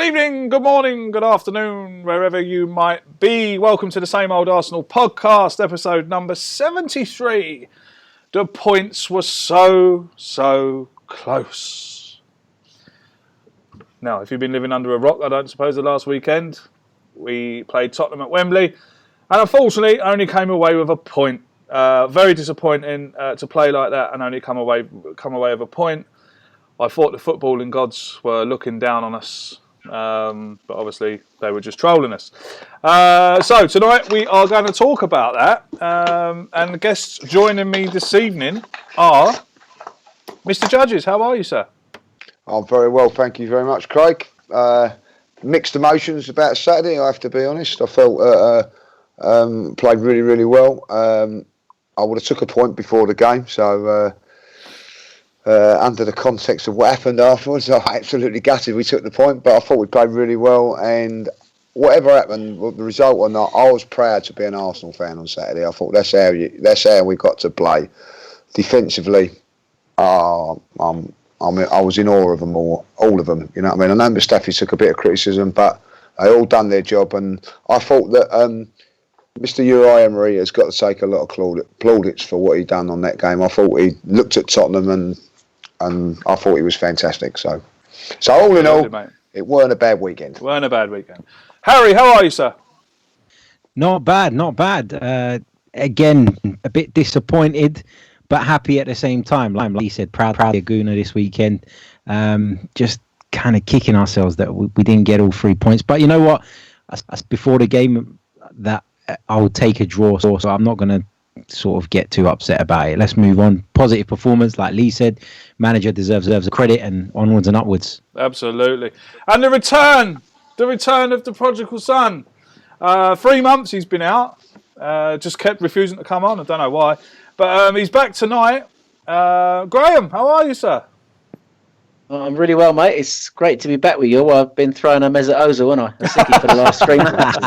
Good evening, good morning, good afternoon, wherever you might be. Welcome to the Same Old Arsenal podcast, episode number 73. The points were so close. Now, if you've been living under a rock, I don't suppose the last weekend, we played Tottenham at Wembley, and unfortunately only came away with a point. Very disappointing to play like that and only come away with a point. I thought the footballing gods were looking down on us. But obviously they were just trolling us. So tonight we are going to talk about that. And the guests joining me this evening are Mr. Judges. How are you, sir? I'm very well, thank you very much, Craig. Mixed emotions about Saturday, I have to be honest. I felt played really well. I would have took a point before the game, so under the context of what happened afterwards, I absolutely gutted we took the point, but I thought we played really well, and whatever happened, the result or not, I was proud to be an Arsenal fan on Saturday. I thought that's how we got to play. Defensively, I was in awe of them all of them. You know what I mean? I know Mustafi took a bit of criticism, but they all done their job, and I thought that Mr. Uri Emery has got to take a lot of plaudits for what he done on that game. I thought he looked at Tottenham and I thought he was fantastic. So all in all, it weren't a bad weekend. Harry, how are you, sir? Not bad. Again, a bit disappointed, but happy at the same time. Like he said, proud of Laguna this weekend. Just kind of kicking ourselves that we didn't get all 3 points. But you know what? Before the game, that I would take a draw, so I'm not going to sort of get too upset about it. Let's move on. Positive performance, like Lee said. Manager deserves a credit, and onwards and upwards. Absolutely. And the return of the prodigal son. 3 months he's been out. Just kept refusing to come on. I don't know why. But he's back tonight. Graham, how are you, sir? I'm really well, mate. It's great to be back with you. I've been throwing a Mesut Ozil, haven't I? A sickie for the last 3 months.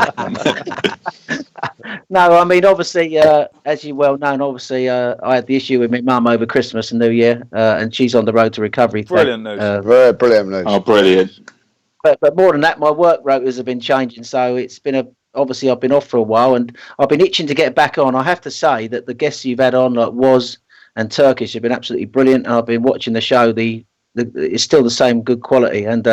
No, I mean, obviously, as you well know, obviously, I had the issue with my mum over Christmas and New Year, and she's on the road to recovery. Brilliant news. Very brilliant news. Oh, brilliant. But more than that, my work rotas have been changing, so it's been obviously I've been off for a while, and I've been itching to get back on. I have to say that the guests you've had on, like Woz and Turkish, have been absolutely brilliant, and I've been watching the show. It's still the same good quality, and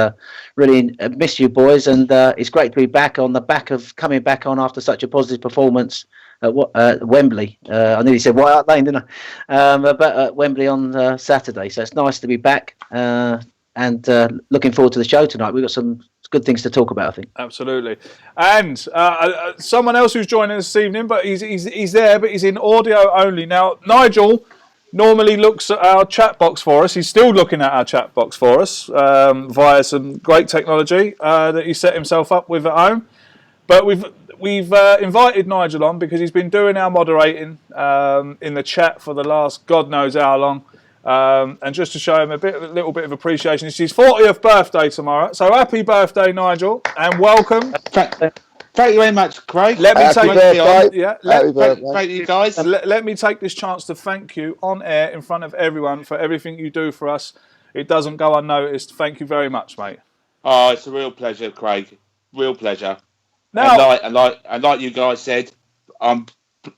really miss you boys, and it's great to be back on the back of coming back on after such a positive performance at Wembley. I nearly said White Hart Lane, didn't I? But at Wembley on Saturday, so it's nice to be back, and looking forward to the show tonight. We've got some good things to talk about, I think. Absolutely. And someone else who's joining us this evening, but he's there, but he's in audio only. Now, Nigel normally looks at our chat box for us. He's still looking at our chat box for us via some great technology that he set himself up with at home. But we've invited Nigel on because he's been doing our moderating in the chat for the last God knows how long. And just to show him a little bit of appreciation, it's his 40th birthday tomorrow. So happy birthday, Nigel, and welcome. Thank you very much, Craig. Let me take Thank you guys. Let me take this chance to thank you on air in front of everyone for everything you do for us. It doesn't go unnoticed. Thank you very much, mate. Oh, it's a real pleasure, Craig. Real pleasure. Now, and like you guys said, I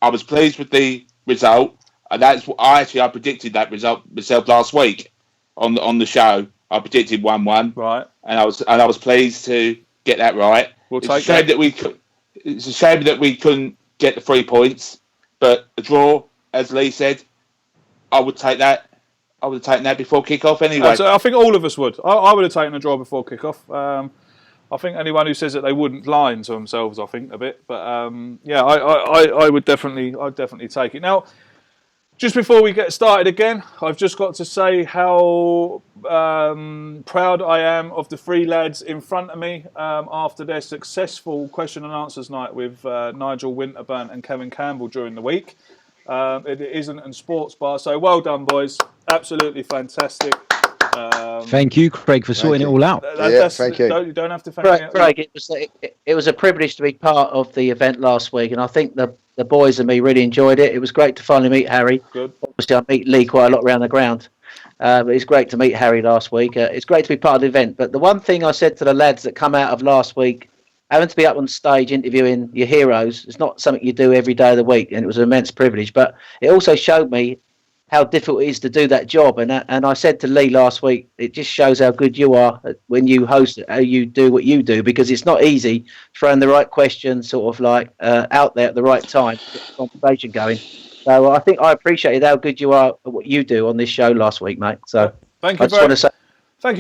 was pleased with the result, and that's what I predicted that result myself last week on the show. I predicted 1-1, right, and I was pleased to get that right. It's a shame that we couldn't get the 3 points, but a draw, as Lee said, I would take that. I would have taken that before kick-off anyway. So I think all of us would. I would have taken a draw before kick-off. I think anyone who says that they wouldn't lying to themselves, I think, a bit. But I would definitely take it. Now, just before we get started again, I've just got to say how proud I am of the 3 lads in front of me after their successful question and answers night with Nigel Winterburn and Kevin Campbell during the week. It isn't a sports bar, so well done, boys. Absolutely fantastic. Thank you, Craig, for sorting it all out. Thank you. You don't have to thank me. Craig, it was a privilege to be part of the event last week, and I think the boys and me really enjoyed it. It was great to finally meet Harry. Good. Obviously, I meet Lee quite a lot around the ground. But it's great to meet Harry last week. It's great to be part of the event. But the one thing I said to the lads that come out of last week, having to be up on stage interviewing your heroes, it's not something you do every day of the week, and it was an immense privilege. But it also showed me how difficult it is to do that job. And I said to Lee last week, it just shows how good you are when you host it, how you do what you do, because it's not easy throwing the right questions sort of like out there at the right time to get the conversation going. So I think I appreciated how good you are at what you do on this show last week, mate. So thank you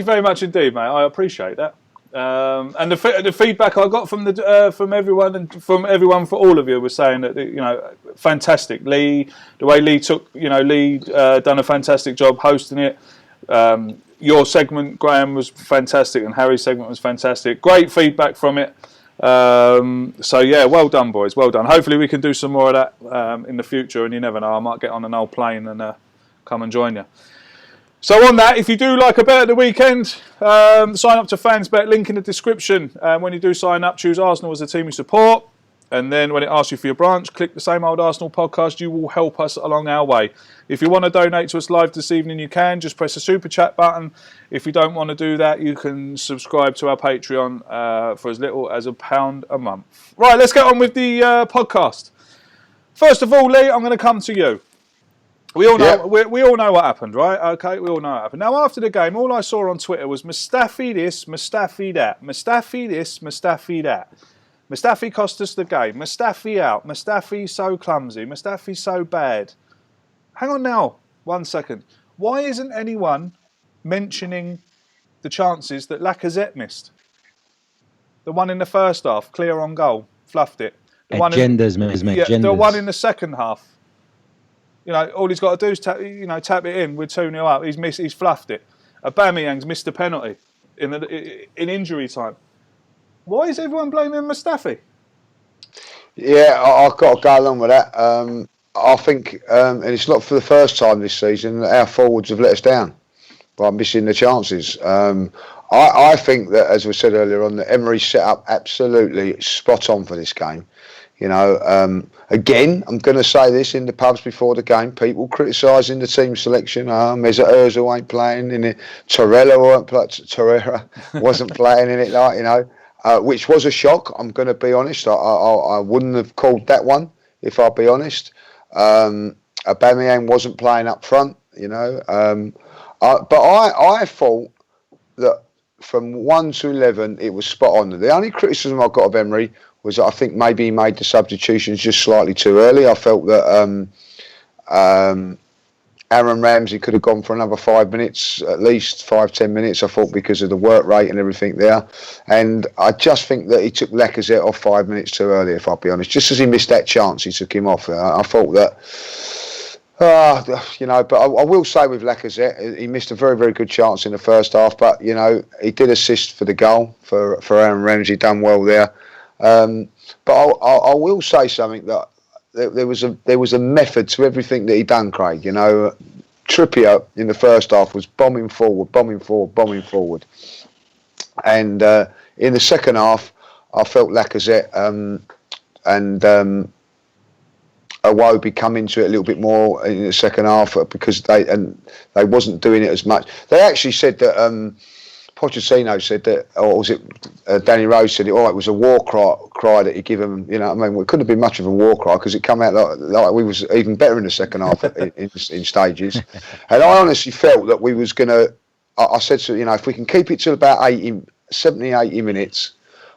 very much indeed, mate. I appreciate that. And the feedback I got from everyone and from everyone for all of you was saying that fantastic. Lee, the way Lee took Lee done a fantastic job hosting it. Your segment, Graham, was fantastic, and Harry's segment was fantastic. Great feedback from it. So yeah, well done, boys. Well done. Hopefully we can do some more of that in the future. And you never know, I might get on an old plane and come and join you. So on that, if you do like a bet at the weekend, sign up to FansBet, link in the description. When you do sign up, choose Arsenal as the team you support. And then when it asks you for your branch, click the Same Old Arsenal podcast. You will help us along our way. If you want to donate to us live this evening, you can. Just press the super chat button. If you don't want to do that, you can subscribe to our Patreon for as little as £1 a month. Right, let's get on with the podcast. First of all, Lee, I'm going to come to you. We all know. Yeah. We all know what happened, right? Okay, we all know what happened. Now, after the game, all I saw on Twitter was Mustafi this, Mustafi that, Mustafi this, Mustafi that. Mustafi cost us the game. Mustafi out. Mustafi so clumsy. Mustafi so bad. Hang on now, 1 second. Why isn't anyone mentioning the chances that Lacazette missed? The one in the first half, clear on goal, fluffed it. The one in the second half. All he's got to do is tap it in with 2-0 up. He's fluffed it. Aubameyang's missed a penalty in injury time. Why is everyone blaming Mustafi? Yeah, I've got to go along with that. I think, and it's not for the first time this season, that our forwards have let us down by missing the chances. I think that, as we said earlier on, the Emery's set up absolutely spot on for this game. Again, I'm going to say this in the pubs before the game, people criticising the team selection. Mesut Ozil ain't playing in it. Torreira wasn't playing in it, which was a shock. I'm going to be honest. I wouldn't have called that one, if I'll be honest. Aubameyang wasn't playing up front, but I thought that from 1 to 11, it was spot on. The only criticism I got of Emery was that I think maybe he made the substitutions just slightly too early. I felt that Aaron Ramsey could have gone for another 5 minutes, at least 5-10 minutes, I thought, because of the work rate and everything there. And I just think that he took Lacazette off 5 minutes too early, if I'll be honest. Just as he missed that chance, he took him off. I thought that, but I will say with Lacazette, he missed a very, very good chance in the first half. But, he did assist for the goal for Aaron Ramsey, done well there. But I will say something, that there was a method to everything that he done, Craig. Trippier in the first half was bombing forward, and in the second half, I felt Lacazette and Iwobi come into it a little bit more in the second half because they wasn't doing it as much. They actually said that. Pochettino said that, or was it Danny Rose said it? It was a war cry that he gave him. It couldn't have been much of a war cry because it came out like we was even better in the second half in stages. And I honestly felt that we was going to. I said, if we can keep it to about 70, 80 minutes,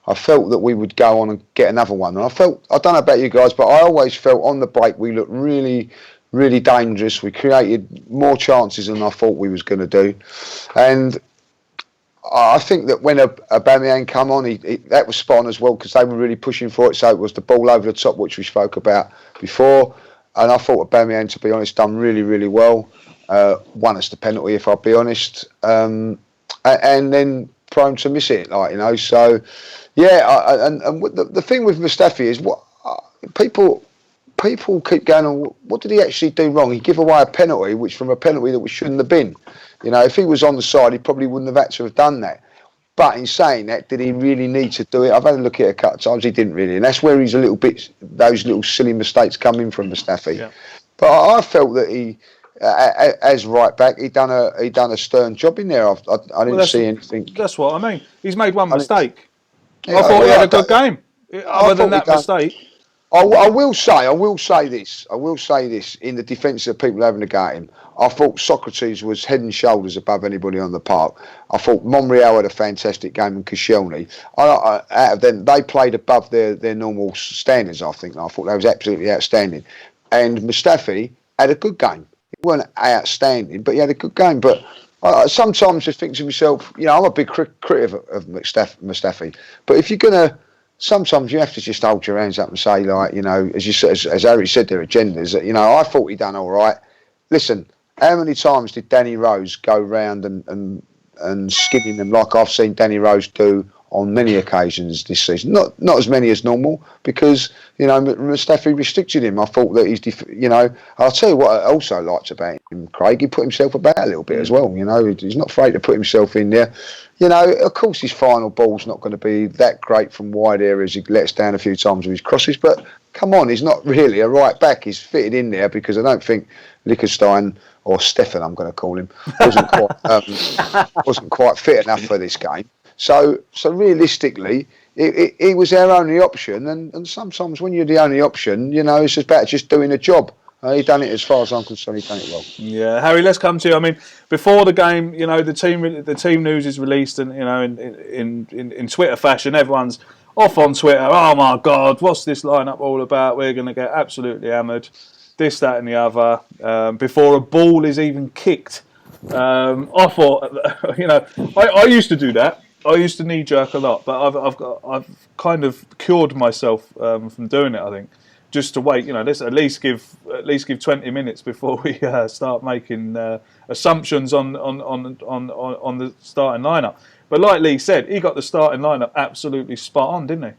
I felt that we would go on and get another one. And I don't know about you guys, but I always felt on the break we looked really, really dangerous. We created more chances than I thought we was going to do, and I think that when Aubameyang come on, that was spot on as well because they were really pushing for it. So it was the ball over the top, which we spoke about before. And I thought Aubameyang, to be honest, done really, really well. Won us the penalty, if I'll be honest. And then prone to miss it, So, yeah. And the thing with Mustafi is what people keep going on. What did he actually do wrong? He gave away a penalty, which from a penalty that we shouldn't have been. If he was on the side, he probably wouldn't have had to have done that. But in saying that, did he really need to do it? I've had a look at it a couple of times. He didn't really, and that's where those little silly mistakes come in from Mustafi. Yeah. But I felt that as right back, he done a stern job in there. I didn't see anything. That's what I mean. He's made one mistake. Yeah, I thought he had a good game. I Other than that mistake. I will say this in the defence of people having a go at him. I thought Socrates was head and shoulders above anybody on the park. I thought Monreal had a fantastic game, and Koscielny. Out of them, they played above their normal standards. I thought that was absolutely outstanding. And Mustafi had a good game. He weren't outstanding, but he had a good game. But sometimes I think to myself, I'm a big critic of Mustafi. But if you're gonna, sometimes you have to just hold your hands up and say, like, as Harry said, there are agendas. I thought he done all right. Listen, how many times did Danny Rose go round and skinning them like I've seen Danny Rose do on many occasions this season? Not as many as normal, because Mustafi restricted him. I thought that I'll tell you what I also liked about him, Craig. He put himself about a little bit as well. He's not afraid to put himself in there. Of course, his final ball's not going to be that great from wide areas. He lets down a few times with his crosses, but come on, he's not really a right back. He's fitted in there because I don't think Liechtenstein, or Stefan, I'm going to call him, wasn't quite fit enough for this game. So realistically, it was our only option, and sometimes when you're the only option, it's about just doing a job. He done it, as far as I'm concerned. He done it well. Yeah, Harry, let's come to you. I mean, before the game, the team news is released, and in Twitter fashion, everyone's off on Twitter. Oh my God, what's this lineup all about? We're going to get absolutely hammered. This, that, and the other. Before a ball is even kicked, I thought, I used to do that. I used to knee jerk a lot, but I've kind of cured myself from doing it. I think just to wait. Let's at least give 20 minutes before we start making assumptions on the starting lineup. But like Lee said, he got the starting lineup absolutely spot on, didn't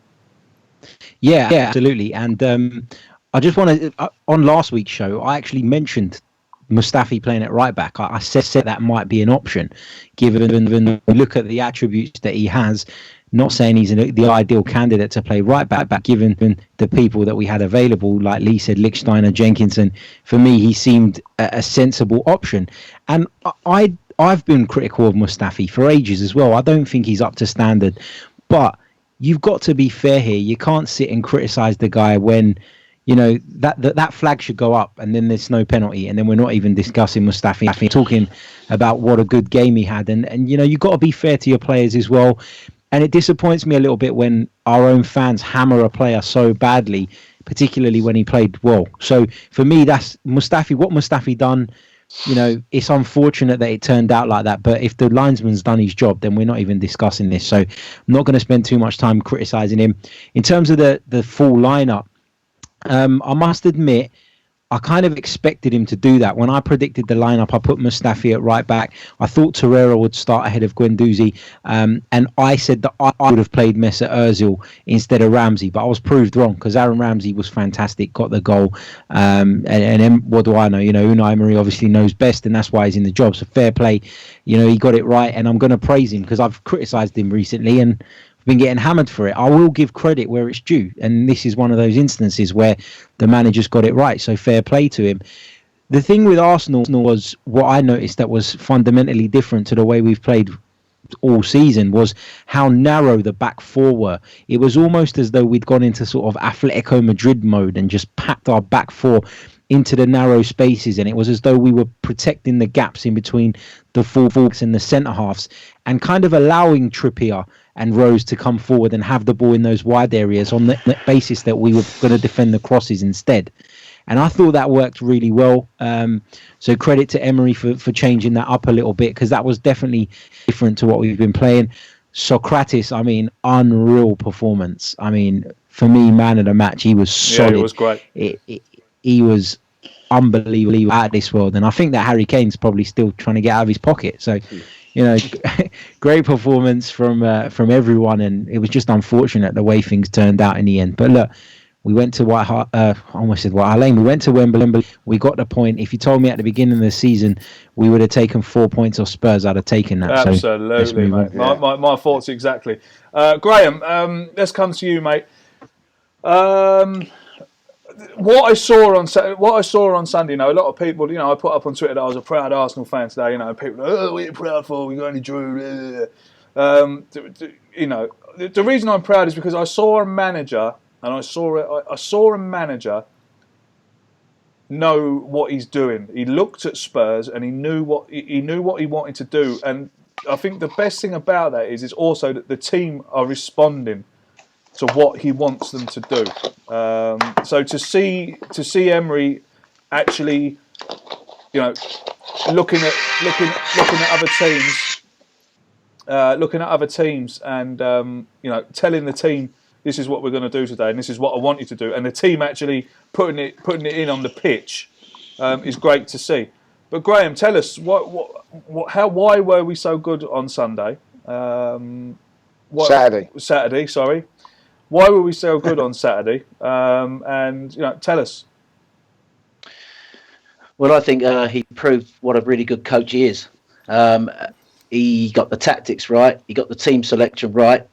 he? Yeah, absolutely. And I just want to, on last week's show, I actually mentioned Mustafi playing at right back. I said that might be an option, given look at the attributes that he has. Not saying he's the ideal candidate to play right back, but given the people that we had available, like Lee said, Lichtsteiner, Jenkinson, for me, he seemed a sensible option. And I've been critical of Mustafi for ages as well. I don't think he's up to standard, but you've got to be fair here. You can't sit and criticise the guy when that flag should go up, and then there's no penalty, and then we're not even discussing Mustafi, talking about what a good game he had, and you've got to be fair to your players as well. And it disappoints me a little bit when our own fans hammer a player so badly, particularly when he played well. So for me, that's Mustafi. What Mustafi done, it's unfortunate that it turned out like that. But if the linesman's done his job, then we're not even discussing this. So I'm not going to spend too much time criticising him. In terms of the full lineup, I must admit, I kind of expected him to do that. When I predicted the lineup, I put Mustafi at right back. I thought Torreira would start ahead of Guendouzi. And I said that I would have played Mesut Ozil instead of Ramsey. But I was proved wrong, because Aaron Ramsey was fantastic, got the goal. And then what do I know? Unai Emery obviously knows best, and that's why he's in the job. So fair play. He got it right. And I'm going to praise him, because I've criticised him recently and been getting hammered for it. I will give credit where it's due, and this is one of those instances where the manager's got it right, so fair play to him. The thing with Arsenal was, what I noticed that was fundamentally different to the way we've played all season, was how narrow the back four were. It was almost as though we'd gone into sort of Atletico Madrid mode and just packed our back four into the narrow spaces, and it was as though we were protecting the gaps in between the full-backs and the centre-halves, and kind of allowing Trippier and Rose to come forward and have the ball in those wide areas on the basis that we were going to defend the crosses instead. And I thought that worked really well. So credit to Emery for changing that up a little bit, because that was definitely different to what we've been playing. Socrates, unreal performance. For me, man of the match, he was solid. Yeah, it was great. He was unbelievable, out of this world. And I think that Harry Kane's probably still trying to get out of his pocket. So, great performance from everyone. And it was just unfortunate the way things turned out in the end. But look, we went to almost said White Hart Lane. We went to Wembley. We got the point. If you told me at the beginning of the season we would have taken 4 points off Spurs, I'd have taken that. Absolutely, so mate. My thoughts exactly. Graham, let's come to you, mate. what I saw on Sunday, a lot of people, I put up on Twitter that I was a proud Arsenal fan today. People, what are you proud for? We only drew. The reason I'm proud is because I saw a manager, and I saw a manager know what he's doing. He looked at Spurs and he knew what he wanted to do. And I think the best thing about that is also that the team are responding to what he wants them to do. So to see Emery actually, looking at other teams, and telling the team, this is what we're going to do today, and this is what I want you to do, and the team actually putting it in on the pitch is great to see. But Graham, tell us why were we so good on Sunday? Saturday, sorry. Why were we so good on Saturday? And tell us. Well, I think he proved what a really good coach he is. He got the tactics right. He got the team selection right.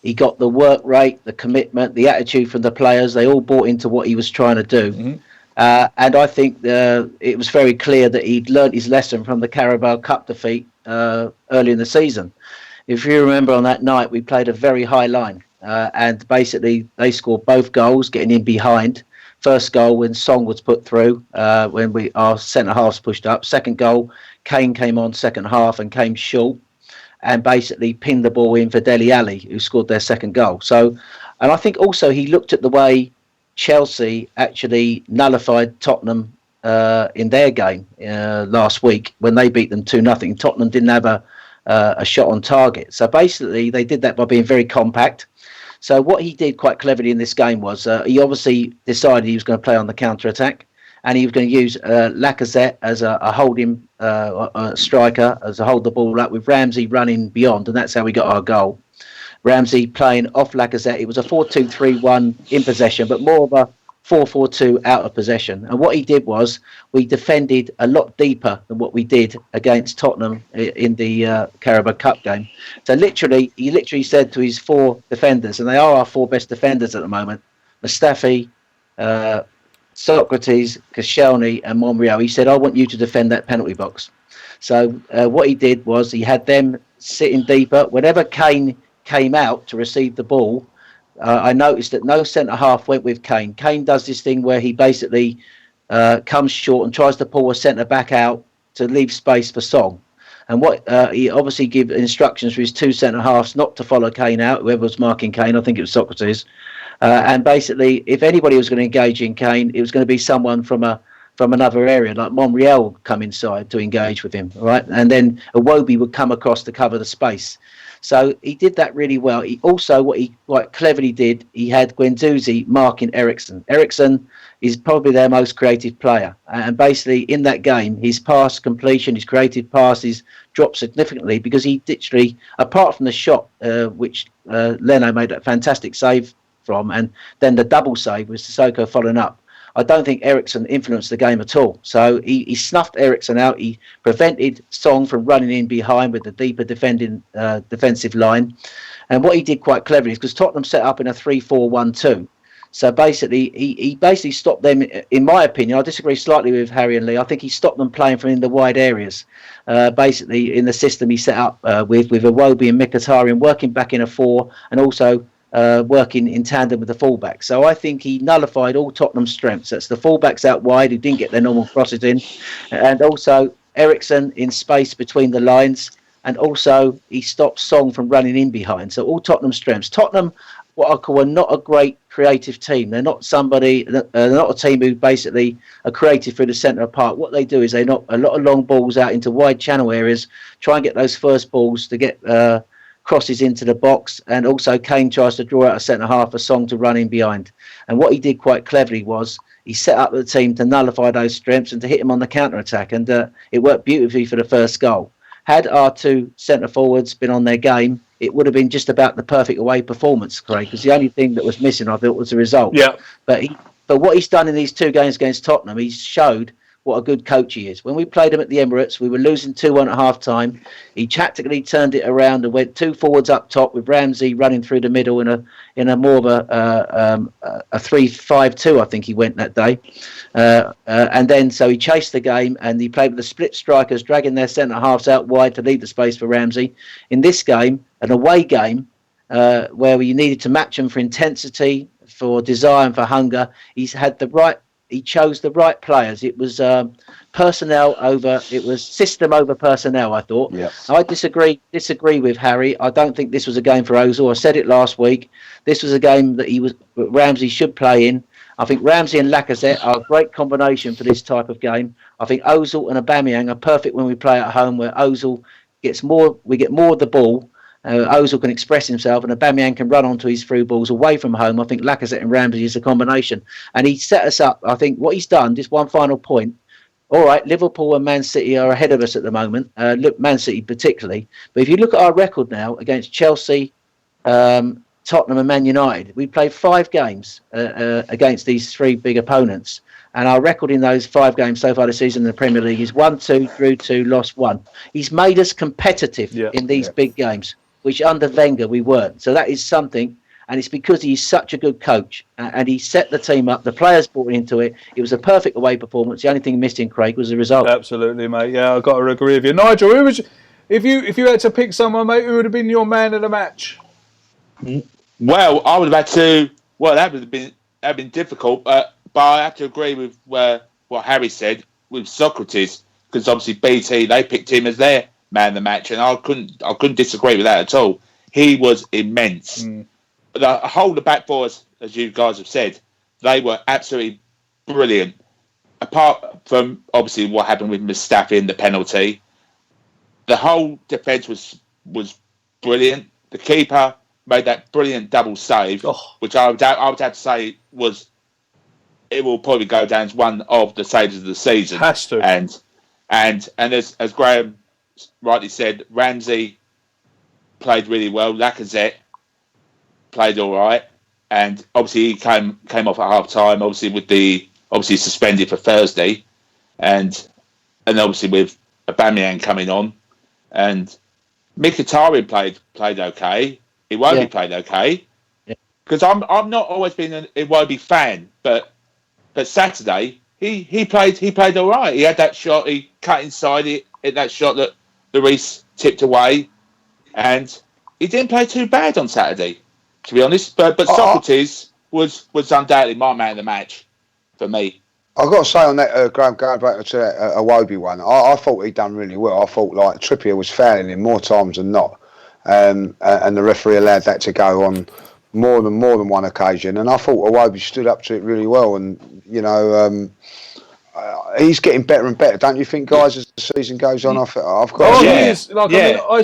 He got the work rate, the commitment, the attitude from the players. They all bought into what he was trying to do. Mm-hmm. And I think it was very clear that he'd learnt his lesson from the Carabao Cup defeat early in the season. If you remember, on that night, we played a very high line. And basically, they scored both goals, getting in behind. First goal when Song was put through, when our centre-halves pushed up. Second goal, Kane came on second half and came short and basically pinned the ball in for Dele Alli, who scored their second goal. So, and I think also he looked at the way Chelsea actually nullified Tottenham in their game last week when they beat them 2-0. Tottenham didn't have a shot on target. So basically, they did that by being very compact. So what he did quite cleverly in this game was he obviously decided he was going to play on the counter-attack, and he was going to use Lacazette as a holding striker, as a hold the ball up, with Ramsey running beyond, and that's how we got our goal. Ramsey playing off Lacazette. It was a 4-2-3-1 in possession, but more of a 4-4-2 out of possession. And what he did was we defended a lot deeper than what we did against Tottenham in the Carabao Cup game. So he literally said to his four defenders, and they are our four best defenders at the moment, Mustafi, Socrates, Koscielny and Monreal. He said, I want you to defend that penalty box. So what he did was he had them sitting deeper. Whenever Kane came out to receive the ball, I noticed that no centre-half went with Kane. Kane does this thing where he basically comes short and tries to pull a centre-back out to leave space for Song. And what he obviously gave instructions for his two centre-halves not to follow Kane out, whoever was marking Kane, I think it was Socrates. And basically, if anybody was going to engage in Kane, it was going to be someone from another area, like Monreal would come inside to engage with him, right? And then Iwobi would come across to cover the space. So he did that really well. He also, what he quite cleverly did, he had Guendouzi marking Eriksen. Eriksen is probably their most creative player. And basically, in that game, his pass completion, his creative passes dropped significantly because he literally, apart from the shot, which Leno made a fantastic save from, and then the double save with Sissoko following up, I don't think Eriksen influenced the game at all. So he snuffed Eriksen out. He prevented Song from running in behind with the deeper defensive line. And what he did quite cleverly is because Tottenham set up in a 3-4-1-2. So basically, he basically stopped them, in my opinion. I disagree slightly with Harry and Lee. I think he stopped them playing from in the wide areas. Basically, in the system he set up with Iwobi and Mkhitaryan working back in a 4 and also working in tandem with the fullback. So I think he nullified all Tottenham's strengths. That's the fullbacks out wide who didn't get their normal crosses in, and also Eriksen in space between the lines, and also he stopped Song from running in behind. So all Tottenham's strengths. Tottenham, what I call, are not a great creative team. They're not not a team who basically are creative through the centre of park. What they do is they knock a lot of long balls out into wide channel areas, try and get those first balls to get crosses into the box, and also Kane tries to draw out a centre-half for Song to run in behind. And what he did quite cleverly was he set up the team to nullify those strengths and to hit him on the counter-attack, and it worked beautifully for the first goal. Had our two centre-forwards been on their game, it would have been just about the perfect away performance, Craig, because the only thing that was missing, I thought, was the result. Yeah. But what he's done in these two games against Tottenham, he's showed what a good coach he is. When we played him at the Emirates, we were losing 2-1 at half time. He tactically turned it around and went 2 forwards up top with Ramsey running through the middle in a more of a 3-5-2, I think he went that day. And then so he chased the game and he played with the split strikers, dragging their centre halves out wide to leave the space for Ramsey. In this game, an away game, where we needed to match him for intensity, for desire and for hunger, he chose the right players. It was system over personnel, I thought. Yeah. I disagree with Harry. I don't think this was a game for Ozil. I said it last week. This was a game that Ramsey should play in. I think Ramsey and Lacazette are a great combination for this type of game. I think Ozil and Aubameyang are perfect when we play at home, where Ozil we get more of the ball. Ozil can express himself and Aubameyang can run onto his through balls away from home. I think Lacazette and Ramsey is a combination. And he set us up. I think what he's done, just one final point. All right, Liverpool and Man City are ahead of us at the moment. Look, Man City particularly. But if you look at our record now against Chelsea, Tottenham and Man United, we played 5 games against these 3 big opponents. And our record in those 5 games so far this season in the Premier League is 1-2, drew 2, lost 1. He's made us competitive in these big games, which under Wenger we weren't. So that is something, and it's because he's such a good coach, and he set the team up. The players bought into it. It was a perfect away performance. The only thing missing, Craig, was the result. Absolutely, mate. Yeah, I've got to agree with you. Nigel, if you had to pick someone, mate, who would have been your man of the match? Well, I would have had to. Well, that would have been difficult, but I have to agree with what Harry said with Socrates, because obviously BT, they picked him as their man of the match, and I couldn't disagree with that at all. He was immense. The whole the back fours, as you guys have said, they were absolutely brilliant. Apart from obviously what happened with Mustafi and the penalty, the whole defence was brilliant. The keeper made that brilliant double save, which I would have to say it will probably go down as one of the saves of the season. Has to. And as Graham rightly said, Ramsey played really well. Lacazette played all right, and obviously he came off at half time. Obviously suspended for Thursday, and obviously with Aubameyang coming on, and Mkhitaryan played okay. Iwobi played okay, because I'm not always been an Iwobi fan, but Saturday he played all right. He had that shot, he cut inside it, hit that shot that Lloris tipped away, and he didn't play too bad on Saturday, to be honest. But Socrates was undoubtedly my man of the match for me. I've got to say on that, going back to that Iwobi one, I thought he'd done really well. I thought like Trippier was fouling him more times than not, and the referee allowed that to go on more than one occasion. And I thought Iwobi stood up to it really well. And he's getting better and better, don't you think, guys? As the season goes on, I've got. He is. I mean, I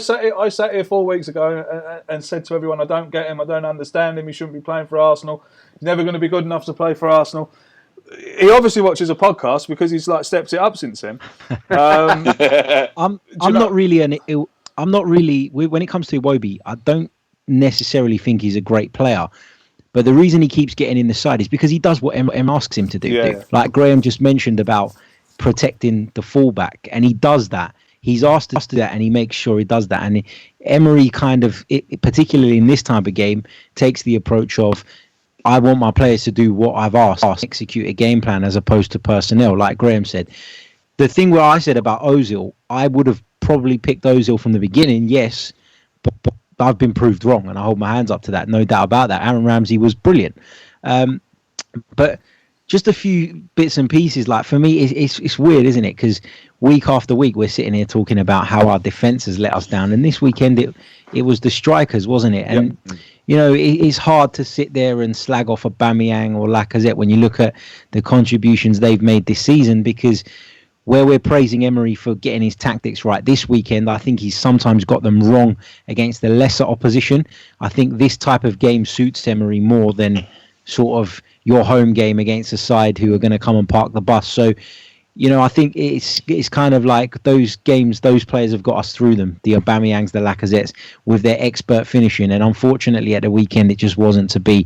sat here 4 weeks ago and said to everyone, I don't get him. I don't understand him. He shouldn't be playing for Arsenal. He's never going to be good enough to play for Arsenal. He obviously watches a podcast because he's stepped it up since then. I'm not really when it comes to Iwobi, I don't necessarily think he's a great player. But the reason he keeps getting in the side is because he does what M asks him to do. Yeah. Like Graham just mentioned about protecting the fullback, and he does that. He's asked us to do that, and he makes sure he does that. And Emery particularly in this type of game, takes the approach of, I want my players to do what I've asked, execute a game plan as opposed to personnel, like Graham said. The thing where I said about Ozil, I would have probably picked Ozil from the beginning, yes, but I've been proved wrong, and I hold my hands up to that, no doubt about that. Aaron Ramsey was brilliant. But just a few bits and pieces, like for me, it's weird, isn't it? Because week after week, we're sitting here talking about how our defence has let us down, and this weekend it was the strikers, wasn't it? And it's hard to sit there and slag off Aubameyang or Lacazette when you look at the contributions they've made this season, because where we're praising Emery for getting his tactics right this weekend, I think he's sometimes got them wrong against the lesser opposition. I think this type of game suits Emery more than sort of your home game against a side who are going to come and park the bus. So, I think it's kind of like those games, those players have got us through them, the Aubameyangs, the Lacazettes, with their expert finishing. And unfortunately at the weekend, it just wasn't to be.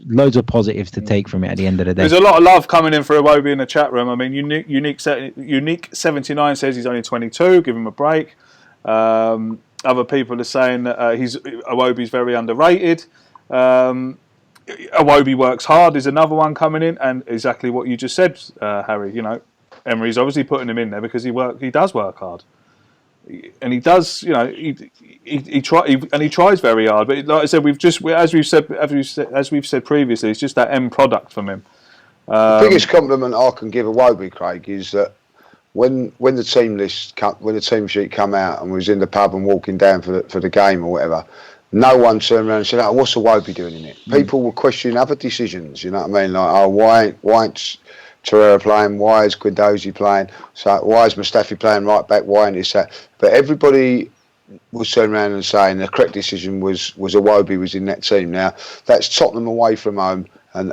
loads of positives to take from it at the end of the day. There's a lot of love coming in for Iwobi in the chat room. I mean, Unique 79 says he's only 22. Give him a break. Other people are saying that Iwobi's very underrated. Iwobi works hard is another one coming in, and exactly what you just said, Harry. You know, Emery's obviously putting him in there because he does work hard, and he does. You know, he tries very hard. But like I said, as we've said previously, it's just that end product from him. The biggest compliment I can give Iwobi, Craig, is that when the team sheet come out and we was in the pub and walking down for the game or whatever, no one turned around and said, "Oh, what's Iwobi doing in it?" People were questioning other decisions. You know what I mean? Like, "Oh, why ain't Torreira playing? Why is Guendouzi playing? So why is Mustafi playing right back? Why ain't this that?" But everybody was turning around and saying the correct decision was Iwobi was in that team. Now that's Tottenham away from home, and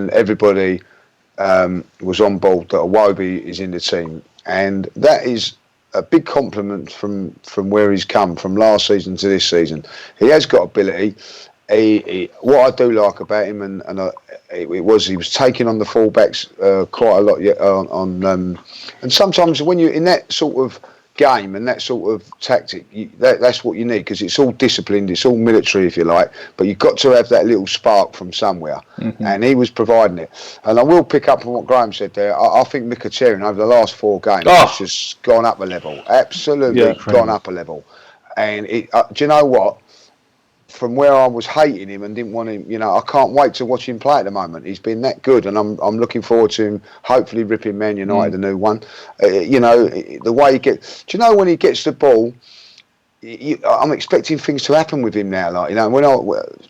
everybody was on board that Iwobi is in the team, and that is a big compliment from where he's come from last season to this season. He has got ability. What I do like about him, he was taking on the fullbacks quite a lot and sometimes when you're in that sort of game and that sort of tactic, that's what you need, because it's all disciplined, it's all military if you like, but you've got to have that little spark from somewhere, and he was providing it. And I will pick up on what Graham said there. I think Mkhitaryan over the last 4 games has just gone up a level, absolutely gone up a level. And do you know what? From where I was hating him and didn't want him, you know, I can't wait to watch him play at the moment. He's been that good, and I'm looking forward to him hopefully ripping Man United a new one. You know, the way he gets. Do you know when he gets the ball? I'm expecting things to happen with him now. Like, you know,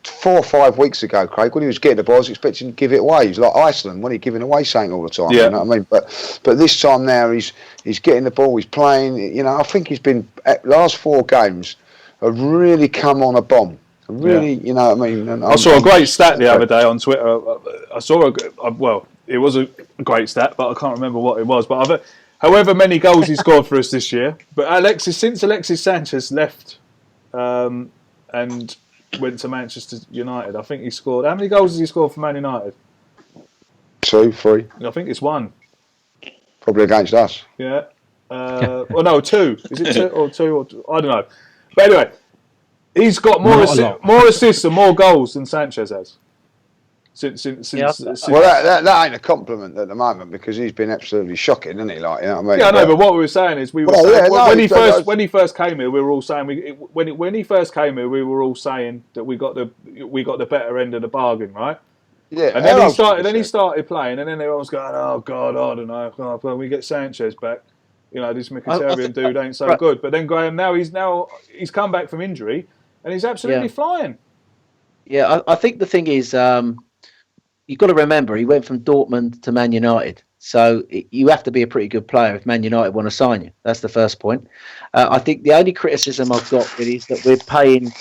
4 or 5 weeks ago, Craig, when he was getting the ball, I was expecting to give it away. He's like Iceland when he's giving away something all the time. Yeah. You know what I mean? But this time now he's getting the ball, he's playing. You know, I think he's been last 4 games have really come on a bomb. Really, you know what I mean? And I saw a great stat the other day on Twitter. I saw it was a great stat, but I can't remember what it was. But however many goals he scored for us this year, but since Alexis Sanchez left and went to Manchester United, I think he scored. How many goals has he scored for Man United? 2, 3. I think it's 1. Probably against us. Yeah. Well, no, 2. Is it 2 or 2 or 2? I don't know. But anyway. He's got more assists and more goals than Sanchez has. Since well, that ain't a compliment at the moment, because he's been absolutely shocking, isn't he? Like, you know what I mean? Yeah, I know. But what we were saying is, when he first came here, we were all saying when he first came here, we were all saying that we got the better end of the bargain, right? Yeah. And then he started playing, and then everyone was going, "Oh God, I don't know. When we get Sanchez back, you know, this Mkhitaryan dude ain't so good." But then Graham, now he's come back from injury. And he's absolutely flying. Yeah, I think the thing is, you've got to remember, he went from Dortmund to Man United. So you have to be a pretty good player if Man United want to sign you. That's the first point. I think the only criticism I've got really is that we're paying,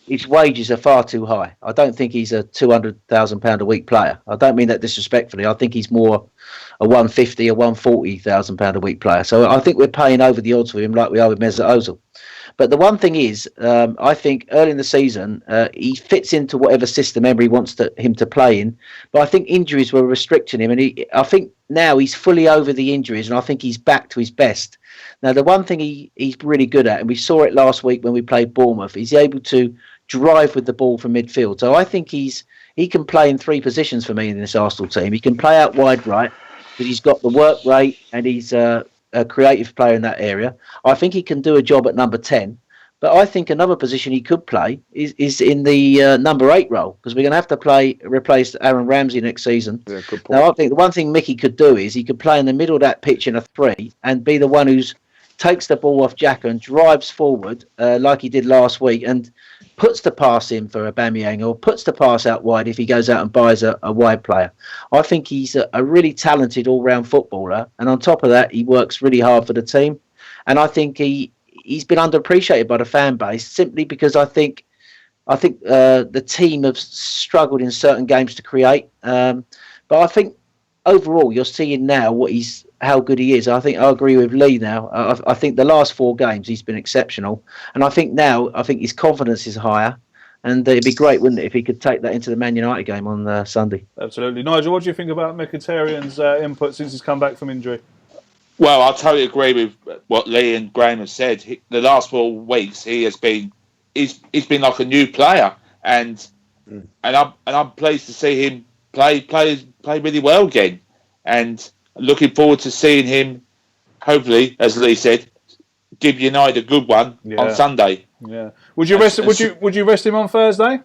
his wages are far too high. I don't think he's a £200,000 a week player. I don't mean that disrespectfully. I think he's more a £150,000 or £140,000 a week player. So I think we're paying over the odds with him like we are with Mesut Ozil. But the one thing is, I think early in the season, he fits into whatever system Emery wants him to play in. But I think injuries were restricting him. And I think now he's fully over the injuries, and I think he's back to his best. Now, the one thing he's really good at, and we saw it last week when we played Bournemouth, he's able to drive with the ball from midfield. So I think he can play in 3 positions for me in this Arsenal team. He can play out wide right, because he's got the work rate and he's a creative player in that area. I think he can do a job at number 10, but I think another position he could play is in the number 8 role, because we're going to have to replace Aaron Ramsey next season. Yeah, good point. Now, I think the one thing Mickey could do is he could play in the middle of that pitch in a 3 and be the one who takes the ball off Xhaka and drives forward like he did last week, and puts the pass in for Aubameyang, or puts the pass out wide if he goes out and buys a wide player. I think he's a really talented all-round footballer, and on top of that, he works really hard for the team. And I think he's been underappreciated by the fan base, simply because I think the team have struggled in certain games to create. But I think overall, you're seeing now how good he is. I think I agree with Lee now. I think the last 4 games he's been exceptional, and I think his confidence is higher. And it'd be great, wouldn't it, if he could take that into the Man United game on Sunday? Absolutely. Nigel, what do you think about Mkhitaryan's input since he's come back from injury? Well, I totally agree with what Lee and Graham have said. The last 4 weeks, he's been like a new player, and I'm pleased to see him play really well again, and looking forward to seeing him. Hopefully, as Lee said, give United a good one on Sunday. Yeah. Would you rest? Would you rest him on Thursday?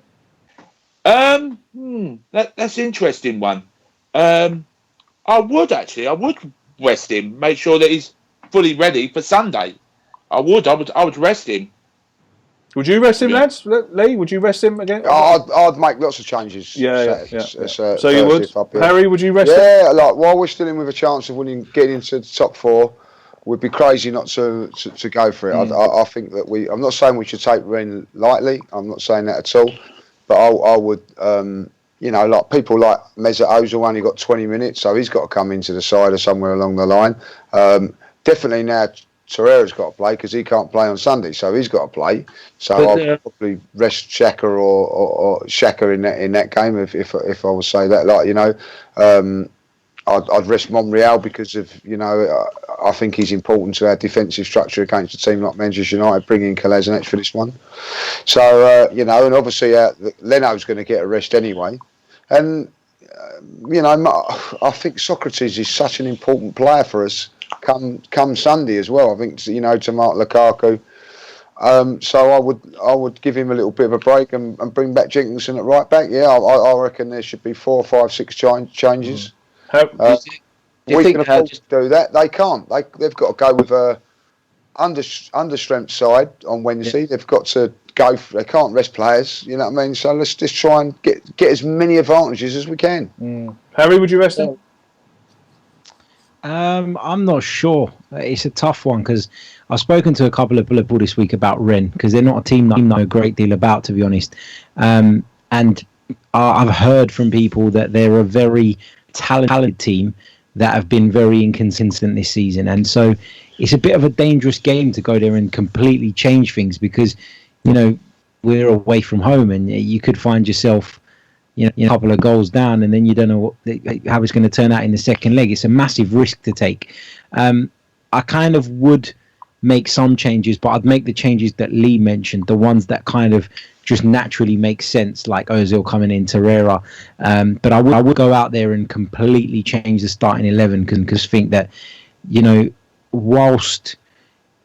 That's an interesting one. I would actually. I would rest him. Make sure that he's fully ready for Sunday. I would rest him. Would you rest him, lads? Lee, would you rest him again? I'd make lots of changes. So you would? Harry, would you rest him? Yeah, like while we're still in with a chance of getting into the top 4, we'd be crazy not to go for it. I think that I'm not saying we should take Ren lightly. I'm not saying that at all. But I would, like people like Mesut Ozil only got 20 minutes, so he's got to come into the side or somewhere along the line. Definitely now Torreira's got to play because he can't play on Sunday, so he's got to play. So I'll probably rest Xhaka or Xhaka in that game if I would say that. I'd rest Monreal because of I think he's important to our defensive structure against a team like Manchester United, bringing Kolasinac for this one. So and obviously Leno's going to get a rest anyway, and I think Socrates is such an important player for us come Sunday as well. I think to Mark Lukaku. So I would give him a little bit of a break and bring back Jenkinson at right back. Yeah, I reckon there should be 4, 5, 6 changes. We can afford to do that. They can't. They've got to go with a understrength side on Wednesday. Yeah. They've got to go. They can't rest players. You know what I mean? So let's just try and get as many advantages as we can. Harry, would you rest him? I'm not sure. It's a tough one because I've spoken to a couple of people this week about Ren because they're not a team that I know a great deal about, to be honest. And I've heard from people that they're a very talented team that have been very inconsistent this season, and so it's a bit of a dangerous game to go there and completely change things because we're away from home and you could find yourself a couple of goals down and then you don't know how it's going to turn out in the second leg. It's a massive risk to take. I kind of would make some changes, but I'd make the changes that Lee mentioned, the ones that kind of just naturally make sense, like Ozil coming in, Torreira. But I would go out there and completely change the starting 11 because think that, whilst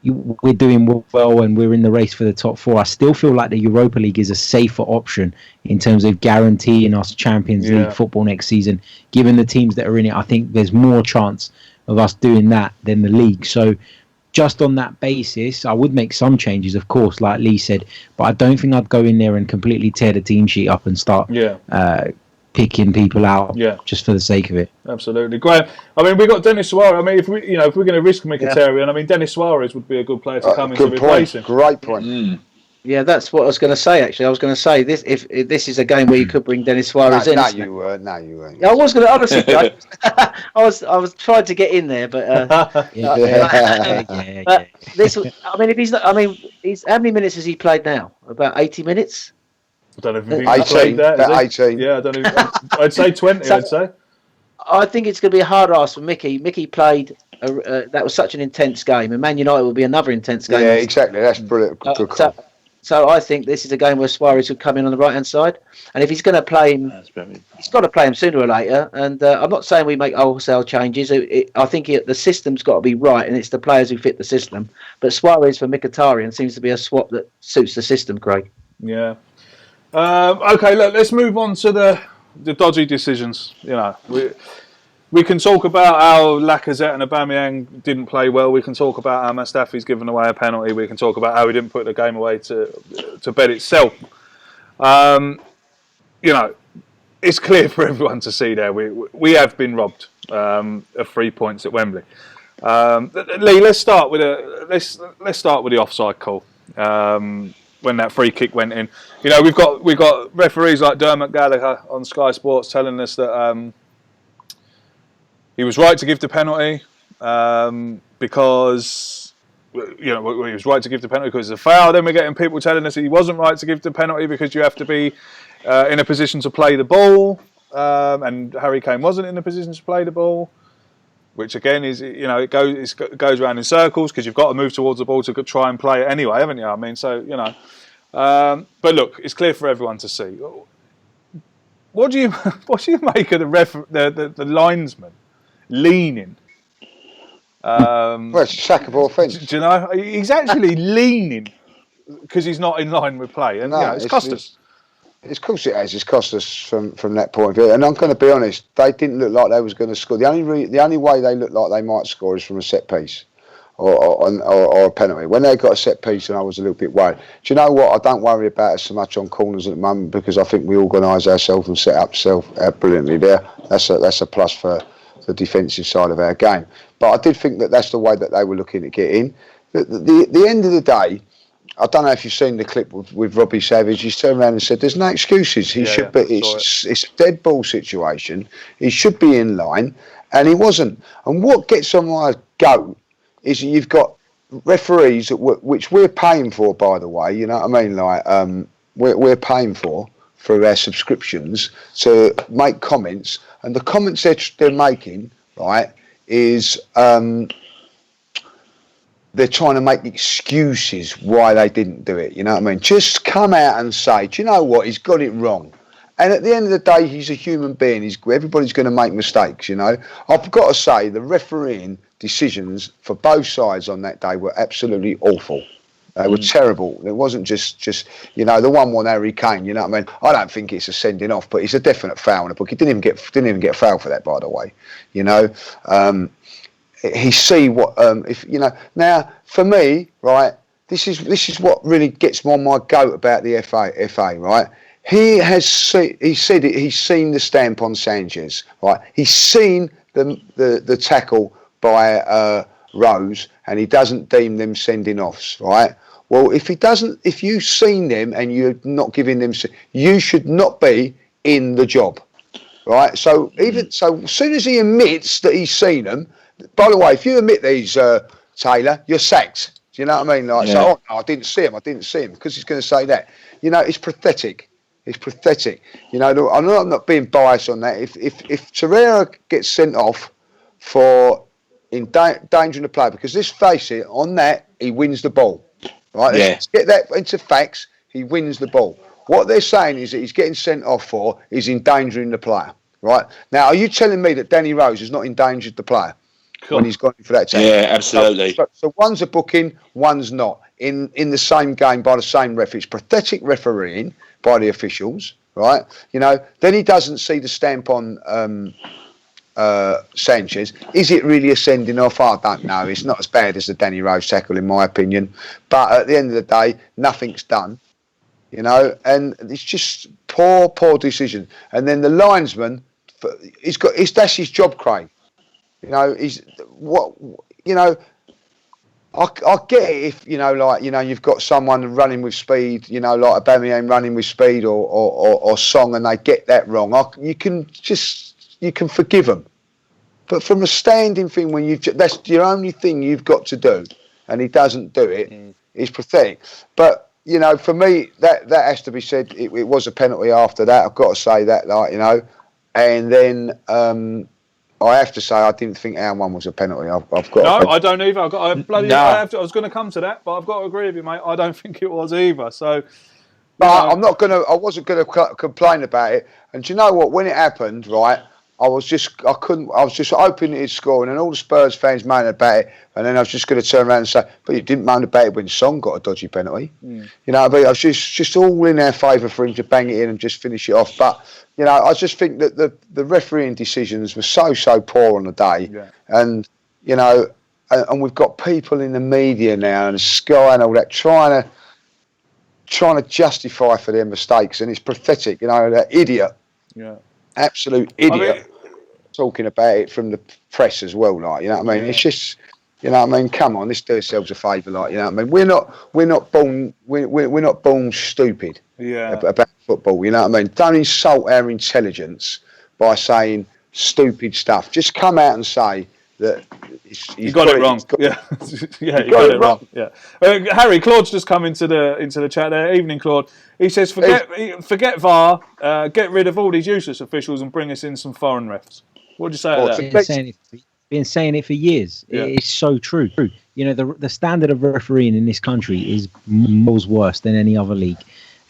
we're doing well and we're in the race for the top 4, I still feel like the Europa League is a safer option in terms of guaranteeing us Champions League football next season. Given the teams that are in it, I think there's more chance of us doing that than the league. So just on that basis, I would make some changes, of course, like Lee said, but I don't think I'd go in there and completely tear the team sheet up and start picking people out just for the sake of it. Absolutely. Graham, I mean, we've got Denis Suarez. I mean, if we're going to risk Mkhitaryan, I mean, Denis Suarez would be a good player to come in to replace him. Great point. Yeah, that's what I was going to say. Actually, I was going to say this: if this is a game where you could bring Denis Suarez in. No, you weren't. No, you weren't. I was going to honestly. I was trying to get in there, but this. I mean, if he's not, he's how many minutes has he played now? About 80 minutes. I don't know if he's played that. About 18. Yeah, I don't know. I'd say 20. I'd say. I think it's going to be a hard ask for Mickey. Mickey played. That was such an intense game, and Man United will be another intense game. Yeah, exactly. That's brilliant. Good call. So I think this is a game where Suarez would come in on the right-hand side. And if he's going to play him, he's got to play him sooner or later. And I'm not saying we make wholesale changes. I think the system's got to be right, and it's the players who fit the system. But Suarez for Mkhitaryan seems to be a swap that suits the system, Craig. Yeah. Okay, look, let's move on to the dodgy decisions. We can talk about how Lacazette and Aubameyang didn't play well. We can talk about how Mustafi's given away a penalty. We can talk about how he didn't put the game away to bed itself. It's clear for everyone to see there. We have been robbed of 3 points at Wembley. Lee, let's start with the offside call. When that free kick went in, we've got referees like Dermot Gallagher on Sky Sports telling us that. He was right to give the penalty because he was right to give the penalty because it's a foul. Then we're getting people telling us that he wasn't right to give the penalty because you have to be in a position to play the ball, and Harry Kane wasn't in a position to play the ball, which again is, it goes around in circles because you've got to move towards the ball to try and play it anyway, haven't you? I mean, so but look, it's clear for everyone to see. What do you make of the linesman leaning? Well, it's a sackable offence. Do you know? He's leaning because he's not in line with play, and it's cost us. Of course it has. It's cost us from that point of view. And I'm going to be honest, they didn't look like they was going to score. The only way they looked like they might score is from a set piece or a penalty. When they got a set piece, and I was a little bit worried. Do you know what? I don't worry about it so much on corners at the moment because I think we organise ourselves and set up brilliantly there. That's a plus for the defensive side of our game. But I did think that's the way that they were looking to get in. The end of the day, I don't know if you've seen the clip with Robbie Savage. He's turned around and said, "There's no excuses. He should be. It's a dead ball situation. He should be in line, and he wasn't." And what gets on my goat is that you've got referees which we're paying for, by the way. You know what I mean? Like we're paying for through our subscriptions to make comments, and the comments they're making, right, is. They're trying to make excuses why they didn't do it. You know what I mean? Just come out and say, do you know what? He's got it wrong. And at the end of the day, he's a human being. Everybody's going to make mistakes, you know. I've got to say, the refereeing decisions for both sides on that day were absolutely awful. They were terrible. It wasn't just the 1-1 Harry Kane. You know what I mean? I don't think it's a sending off, but it's a definite foul in the book. He didn't even get a foul for that, by the way. You know. He see what now for me, right, this is what really gets me on my goat about the FA, right? He's seen the stamp on Sanchez, right? He's seen the tackle by Rose, and he doesn't deem them sending offs, right? Well, if you've seen them and you're not giving them, you should not be in the job, right? So as soon as he admits that he's seen them. By the way, if you admit these, Taylor, you're sacked. Do you know what I mean? Like, so, I didn't see him, because he's going to say that. You know, it's pathetic. It's pathetic. You know, I'm not being biased on that. If Torreira gets sent off for endangering the player, because let's face it, on that, he wins the ball. Right? Let's get that into facts. He wins the ball. What they're saying is that he's getting sent off for is endangering the player. Right? Now, are you telling me that Danny Rose has not endangered the player? Cool. When he's gone for that tackle. Yeah, absolutely. So one's a booking, one's not. In the same game by the same ref. It's pathetic refereeing by the officials, right? You know, then he doesn't see the stamp on Sanchez. Is it really a sending off? I don't know. It's not as bad as the Danny Rose tackle, in my opinion. But at the end of the day, nothing's done. You know, and it's just poor decision. And then the linesman, that's his job, Craig. You know, I get it if, you've got someone running with speed, like Aubameyang running with speed or Song, and they get that wrong. You can forgive them. But from a standing thing, when that's your only thing you've got to do, and he doesn't do it, it's pathetic. But, for me, that has to be said. It was a penalty after that. I've got to say that, and then, I have to say, I didn't think our one was a penalty. I don't either. I was going to come to that, but I've got to agree with you, mate. I don't think it was either. So, but I wasn't going to complain about it. And do you know what? When it happened, right, I was just hoping it'd score, and then all the Spurs fans moaned about it, and then I was just going to turn around and say, but you didn't moan about it when Son got a dodgy penalty. You know, I was just all in our favour for him to bang it in and just finish it off. But I just think that the refereeing decisions were so poor on the day, and and we've got people in the media now and Sky and all that trying to justify for their mistakes, and it's pathetic. That idiot. Yeah. Absolute idiot. Talking about it from the press as well, you know what I mean? It's just, come on, let's do ourselves a favour, you know what I mean? We're not born stupid about football, you know what I mean? Don't insult our intelligence by saying stupid stuff. Just come out and say, that you got it wrong. Yeah, yeah, you got it wrong. Yeah, Harry, Claude's just come into the chat there. Evening, Claude. He says, forget VAR, get rid of all these useless officials and bring us in some foreign refs. What do you say to that? Been saying it for years. Yeah. It's so true. You know, the standard of refereeing in this country is miles worse than any other league.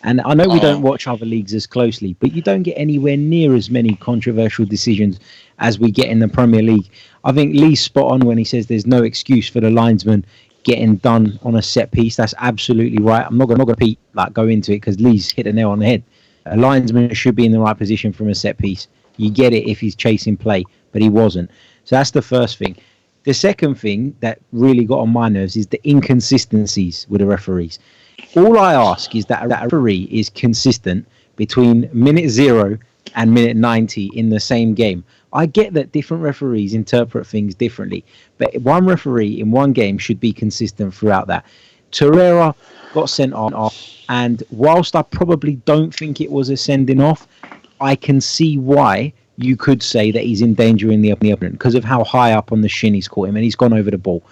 And I know we don't watch other leagues as closely, but you don't get anywhere near as many controversial decisions as we get in the Premier League. I think Lee's spot on when he says there's no excuse for the linesman getting done on a set piece. That's absolutely right. I'm not going to go into it because Lee's hit the nail on the head. A linesman should be in the right position from a set piece. You get it if he's chasing play, but he wasn't. So that's the first thing. The second thing that really got on my nerves is the inconsistencies with the referees. All I ask is that a referee is consistent between minute 0 and minute 90 in the same game. I get that different referees interpret things differently, but one referee in one game should be consistent throughout that. Torreira got sent off, and whilst I probably don't think it was a sending off, I can see why you could say that he's endangering the opponent because of how high up on the shin he's caught him and he's gone over the ball.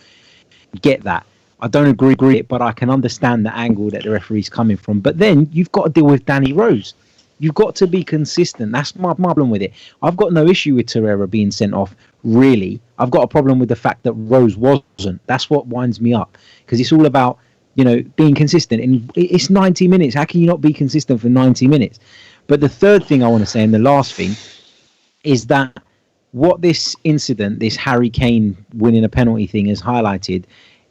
Get that. I don't agree with it, but I can understand the angle that the referee's coming from. But then you've got to deal with Danny Rose. You've got to be consistent. That's my problem with it. I've got no issue with Torreira being sent off, really. I've got a problem with the fact that Rose wasn't. That's what winds me up because it's all about, being consistent. And it's 90 minutes. How can you not be consistent for 90 minutes? But the third thing I want to say, and the last thing, is that what this incident, this Harry Kane winning a penalty thing has highlighted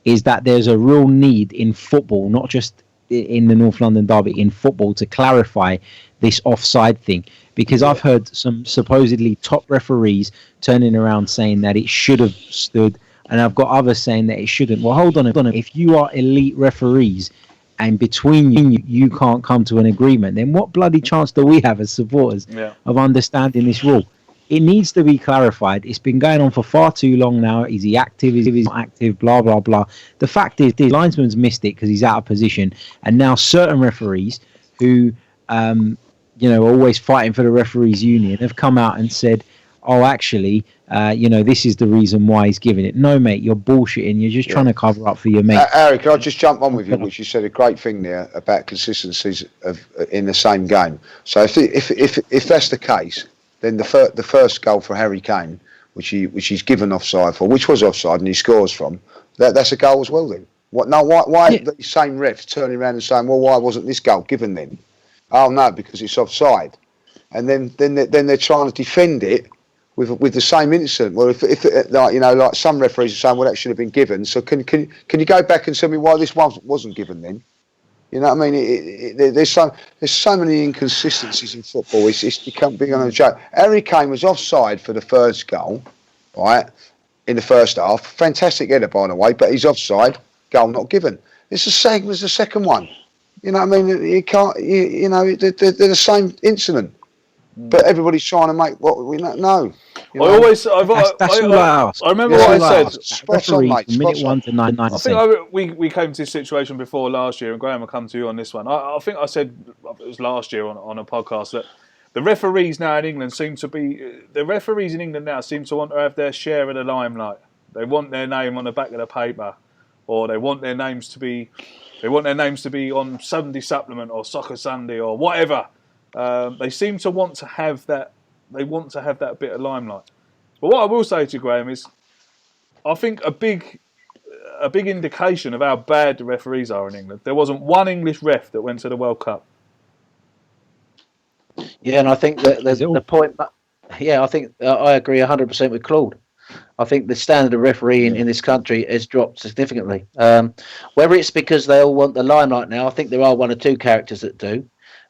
is that there's a real need in football, not just in the North London derby, in football to clarify this offside thing. Because I've heard some supposedly top referees turning around saying that it should have stood, and I've got others saying that it shouldn't. Well, hold on. If you are elite referees and between you can't come to an agreement, then what bloody chance do we have as supporters of understanding this rule? It needs to be clarified. It's been going on for far too long now. Is he active? Is he not active? Blah, blah, blah. The fact is, the linesman's missed it because he's out of position. And now certain referees who, are always fighting for the referees union have come out and said, oh, actually, this is the reason why he's giving it. No, mate, you're bullshitting. You're just trying to cover up for your mate. Harry, can I just jump on with you, which you said a great thing there about consistencies in the same game. So if that's the case, then the first goal for Harry Kane, which he's given offside for, which was offside and he scores from, that's a goal as well then. Why the same refs turning around and saying, well, why wasn't this goal given then? Oh no, because it's offside. And then they're trying to defend it with the same incident. Well, if some referees are saying, well, that should have been given. So can you go back and tell me why this wasn't given then? You know what I mean? There's so many inconsistencies in football. It's become big on a joke. Harry Kane was offside for the first goal, right, in the first half. Fantastic header, by the way, but he's offside. Goal not given. It's the same as the second one. You know what I mean? You can't. They're the same incident, but everybody's trying to make what we know. I remember what I said. Spot on, mate. Minute 1 to 9. I think we came to this situation before last year, and Graham will come to you on this one. I think I said it was last year on a podcast that the referees now in England seem to want to have their share of the limelight. They want their name on the back of the paper, or they want their names to be on Sunday Supplement or Soccer Sunday or whatever. They seem to want to have that. They want to have that bit of limelight. But what I will say to you, Graham, is I think a big indication of how bad the referees are in England. There wasn't one English ref that went to the World Cup. Yeah, and I think that the point. Yeah, I think I agree 100% with Claude. I think the standard of refereeing in this country has dropped significantly. Whether it's because they all want the limelight now, I think there are one or two characters that do.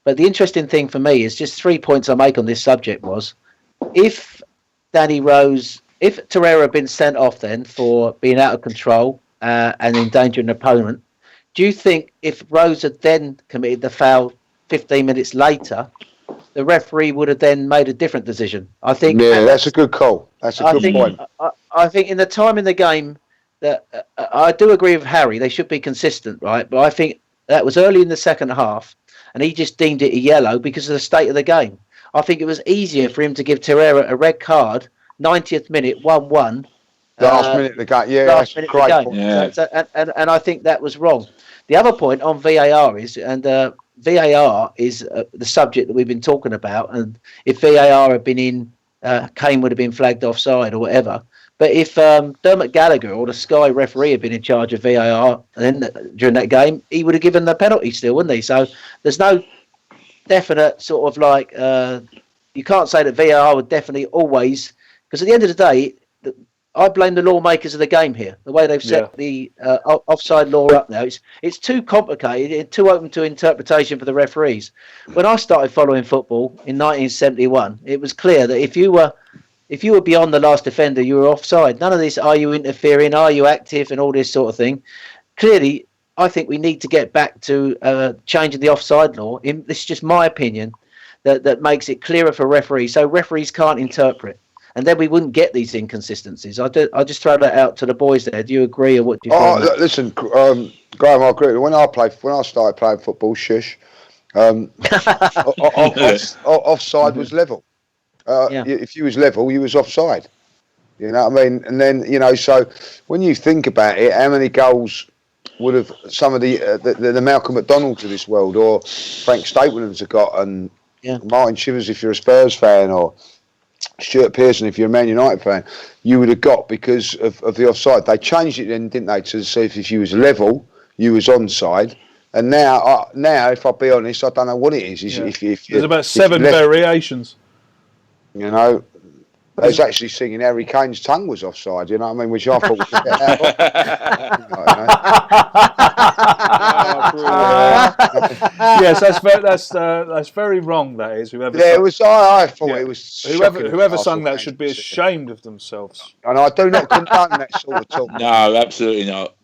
But the interesting thing for me is just 3 points I make on this subject was, if Torreira had been sent off then for being out of control and endangering an opponent, do you think if Rose had then committed the foul 15 minutes later, the referee would have then made a different decision? I think. Yeah, that's a good call. That's a good point. I think in the time in the game that I do agree with Harry, they should be consistent, right? But I think that was early in the second half, and he just deemed it a yellow because of the state of the game. I think it was easier for him to give Torreira a red card, 90th minute, 1-1, Last minute of the game, yeah, last that's a minute of the great game. point. Yeah. And I think that was wrong. The other point on VAR is, VAR is the subject that we've been talking about. And if VAR had been in, Kane would have been flagged offside or whatever. But if Dermot Gallagher or the Sky referee had been in charge of VAR during that game, he would have given the penalty still, wouldn't he? So there's no definite sort of like, you can't say that VAR would definitely always, because at the end of the day, I blame the lawmakers of the game here. The way they've set the offside law up now, it's too complicated and too open to interpretation for the referees. When I started following football in 1971, it was clear that if you were beyond the last defender, you were offside. None of this, are you interfering, are you active, and all this sort of thing. Clearly, I think we need to get back to changing the offside law. This is just my opinion, that makes it clearer for referees, so referees can't interpret. And then we wouldn't get these inconsistencies. I just throw that out to the boys there. Do you agree, or what do you think? Listen, Graham, I agree. When I started playing football, offside was level. If you was level, you was offside. You know what I mean? And then, so when you think about it, how many goals would have some of the Malcolm McDonalds of this world, or Frank Stapleton's have got, and Martin Chivers if you're a Spurs fan, or Stuart Pearson if you're a Man United fan, you would have got because of the offside. They changed it then, didn't they, to say if you was level, you was onside. And now, if I'll be honest, I don't know what it is. There's about 7 variations. They was actually singing Harry Kane's tongue was offside, you know what I mean? Which I thought was a bit Yes, that's very wrong. That is whoever. Yeah, it was. I thought it was. Whoever sung that should be ashamed of themselves. And I do not condone that sort of talk. No, absolutely not.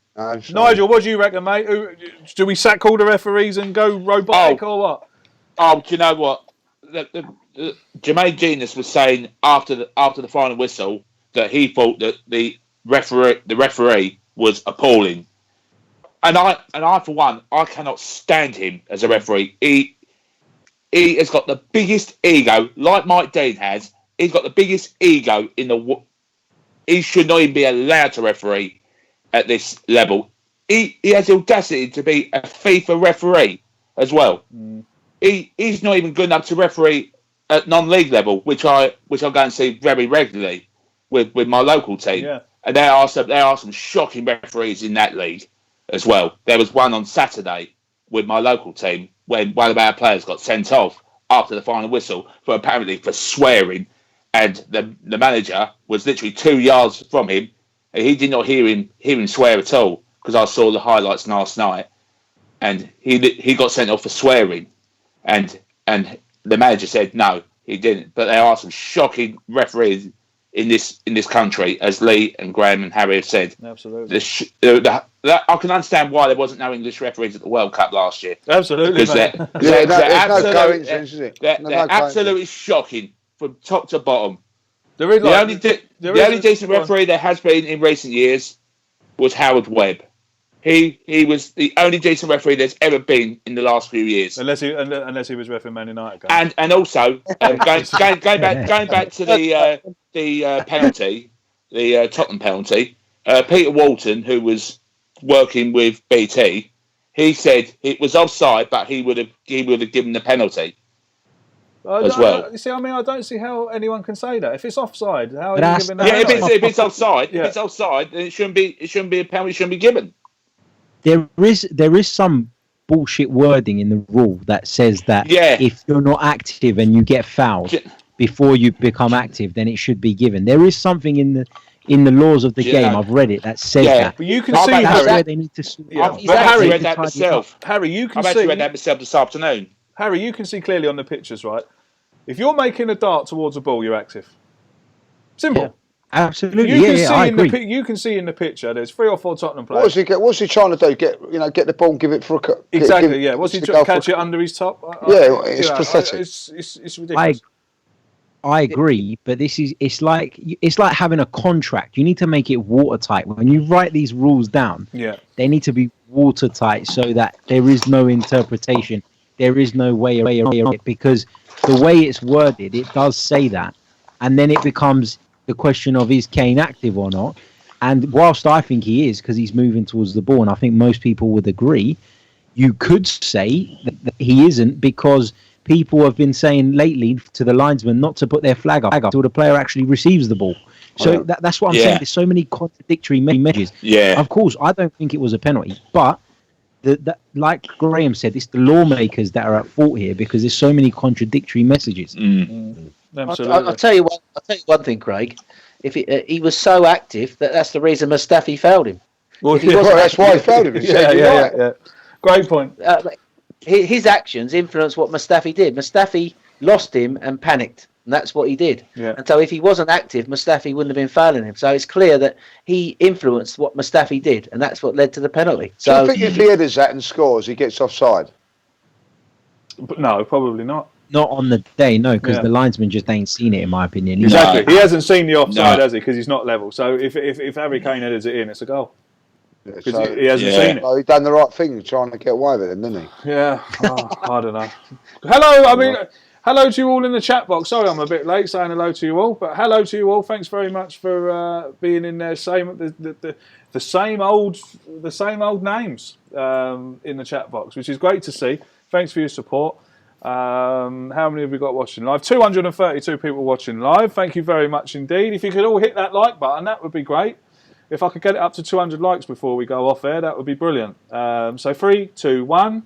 Nigel, what do you reckon, mate? Do we sack all the referees and go robotic or what? Oh, do you know what? Jermaine Genius was saying after the final whistle that he thought that the referee was appalling, and I for one, I cannot stand him as a referee. He has got the biggest ego, like Mike Dean has. He's got the biggest ego in the. He should not even be allowed to referee at this level. He has the audacity to be a FIFA referee as well. He's not even good enough to referee at non-league level, which I go and see very regularly with my local team. Yeah. And there are some shocking referees in that league as well. There was one on Saturday with my local team when one of our players got sent off after the final whistle for swearing, and the manager was literally 2 yards from him, and he did not hear him swear at all, because I saw the highlights last night, and he got sent off for swearing, and the manager said no, he didn't. But there are some shocking referees in this country, as Lee and Graham and Harry have said. Absolutely. I can understand why there wasn't no English referees at the World Cup last year. Absolutely, because there's no coincidence, is it? They're absolutely shocking from top to bottom. The only decent referee there has been in recent years was Howard Webb. He was the only decent referee there's ever been in the last few years. Unless he was refereeing Man United games. And also going back to the penalty, the Tottenham penalty. Peter Walton, who was working with BT, he said it was offside, but he would have given the penalty as well. You see, I don't see how anyone can say that. If it's offside, how are you giving that? Yeah, if it's offside, then it shouldn't be a penalty. It shouldn't be given. There is some bullshit wording in the rule that says that if you're not active and you get fouled before you become active, then it should be given. There is something in the laws of the game. I've read it that says that. But you can see that's where they need to. I've actually read that myself. Harry, you can I've actually read that myself this afternoon. Harry, you can see clearly on the pictures, right? If you're making a dart towards a ball, you're active. Simple. Yeah. Absolutely, I agree. You can see in the picture. There's 3 or 4 Tottenham players. What's he trying to do? Get the ball and give it for a cut. Exactly. What's he trying to catch it under his top? It's pathetic. It's ridiculous. I agree, but it's like having a contract. You need to make it watertight. When you write these rules down, they need to be watertight so that there is no interpretation. There is no way around it, because the way it's worded, it does say that, and then it becomes the question of is Kane active or not, And whilst I think he is, because he's moving towards the ball, and I think most people would agree, you could say that he isn't, because people have been saying lately to the linesman not to put their flag up until the player actually receives the ball. So that's what I'm saying. There's so many contradictory messages. Yeah. Of course, I don't think it was a penalty, but like Graham said, it's the lawmakers that are at fault here, because there's so many contradictory messages. Absolutely. I'll tell you one thing, Craig. If he was so active, that's the reason Mustafi failed him. Well, that's why he failed him. Yeah. Great point. His actions influenced what Mustafi did. Mustafi lost him and panicked, and that's what he did. Yeah. And so if he wasn't active, Mustafi wouldn't have been fouling him. So it's clear that he influenced what Mustafi did, and that's what led to the penalty. So I think if he headers that and scores, he gets offside. But no, probably not. Not on the day, no, because the linesman just ain't seen it, in my opinion. Exactly. He hasn't seen the offside, has he? Because he's not level. So if Harry Kane headers it in, it's a goal. Because he hasn't seen it. Well, he done the right thing trying to get away with it, didn't he? Yeah. I don't know. Hello to you all in the chat box. Sorry I'm a bit late saying hello to you all, but hello to you all. Thanks very much for being in there. The same old names in the chat box, which is great to see. Thanks for your support. How many have we got watching live? 232 people watching live. Thank you very much indeed. If you could all hit that like button, that would be great. If I could get it up to 200 likes before we go off air, that would be brilliant. So 3, 2, 1.